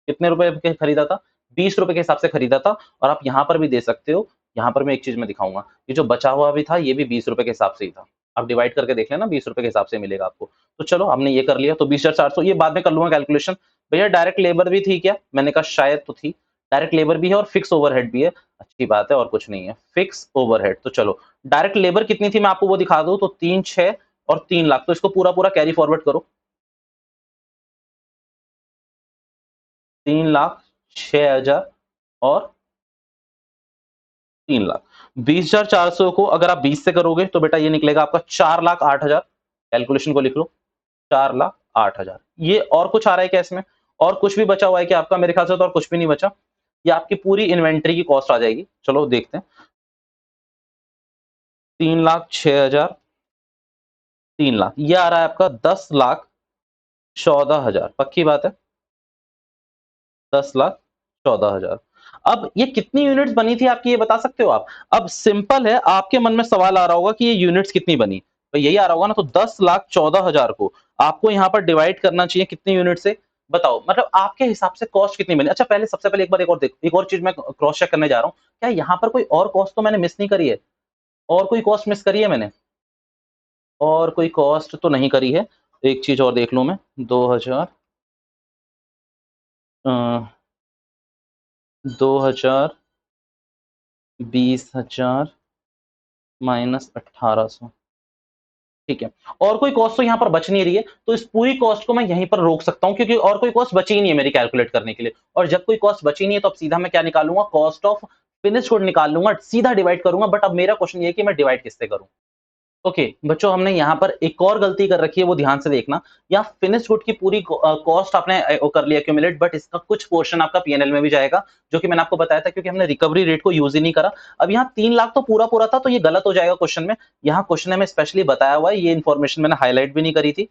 कितने रुपए के खरीदा था, 20 रुपए के हिसाब से खरीदा था. और आप यहां पर भी दे सकते हो, यहां पर मैं एक चीज में दिखाऊंगा, ये जो बचा हुआ भी था ये भी 20 रुपए के हिसाब से ही था. आप डिवाइड करके देख लेना, 20 रुपए के हिसाब से मिलेगा आपको. तो चलो हमने ये कर लिया. तो 20,400, ये बाद में कर लूंगा कैलकुलेशन. भैया डायरेक्ट लेबर भी थी क्या, मैंने कहा शायद तो थी. डायरेक्ट लेबर भी है और फिक्स ओवरहेड भी है, अच्छी बात है, और कुछ नहीं है, फिक्स ओवरहेड. तो चलो डायरेक्ट लेबर कितनी थी मैं आपको वो दिखा दूं. तो 3, 6 और 3 लाख. तो इसको पूरा पूरा कैरी फॉरवर्ड करो. 3,06,000 और 3 लाख. 20,400 को अगर आप 20 से करोगे तो बेटा ये निकलेगा आपका 4,08,000. कैलकुलेशन को लिख लो, 4,08,000. ये और कुछ आ रहा है क्या इसमें, और कुछ भी बचा हुआ है कि आपका, मेरे ख्याल से तो और कुछ भी नहीं बचा. ये आपकी पूरी इन्वेंट्री की कॉस्ट आ जाएगी. चलो देखते हैं. 3,06,000, 3 लाख, ये आ रहा है आपका 10,14,000. पक्की बात है, 10,14,000. अब ये कितनी यूनिट्स बनी थी आपकी, ये बता सकते हो आप. अब सिंपल है, आपके मन में सवाल आ रहा होगा कि ये यूनिट्स कितनी बनी, तो यही आ रहा होगा ना. तो 10,14,000 को आपको यहाँ पर डिवाइड करना चाहिए कितनी यूनिट से, बताओ. मतलब आपके हिसाब से कॉस्ट कितनी बनी. अच्छा पहले, सबसे पहले एक बार एक और देख, एक और चीज मैं क्रॉस चेक करने जा रहा हूँ, क्या यहाँ पर कोई और कॉस्ट तो मैंने मिस नहीं करी है, और कोई कॉस्ट मिस करी है मैंने, और कोई कॉस्ट तो नहीं करी है. एक चीज और देख लूं मैं, 2000, 2000, 20,000 माइनस 1800, ठीक है. और कोई कॉस्ट तो यहाँ पर बच नहीं रही है, तो इस पूरी कॉस्ट को मैं यहीं पर रोक सकता हूँ, क्योंकि और कोई कॉस्ट बची ही नहीं है मेरी कैलकुलेट करने के लिए. और जब कोई कॉस्ट बची नहीं है तो अब सीधा मैं क्या निकालूंगा, कॉस्ट ऑफ फिनिश गुड निकाल लूंगा, सीधा डिवाइड करूंगा. बट अब मेरा क्वेश्चन ये है कि मैं डिवाइड किससे करूं. ओके बच्चों, हमने यहाँ पर एक और गलती कर रखी है, वो ध्यान से देखना. यहाँ फिनिश गुड की पूरी कॉस्ट आपने कर लिया एक्यूमुलेट, बट इसका कुछ पोर्शन आपका पीएनएल में भी जाएगा, जो कि मैंने आपको बताया था, क्योंकि हमने रिकवरी रेट को यूज ही नहीं करा. अब यहाँ 3 लाख तो पूरा पूरा था, तो ये गलत हो जाएगा क्वेश्चन में. यहाँ क्वेश्चन में स्पेशली बताया हुआ है, ये इन्फॉर्मेशन मैंने हाईलाइट भी नहीं करी थी.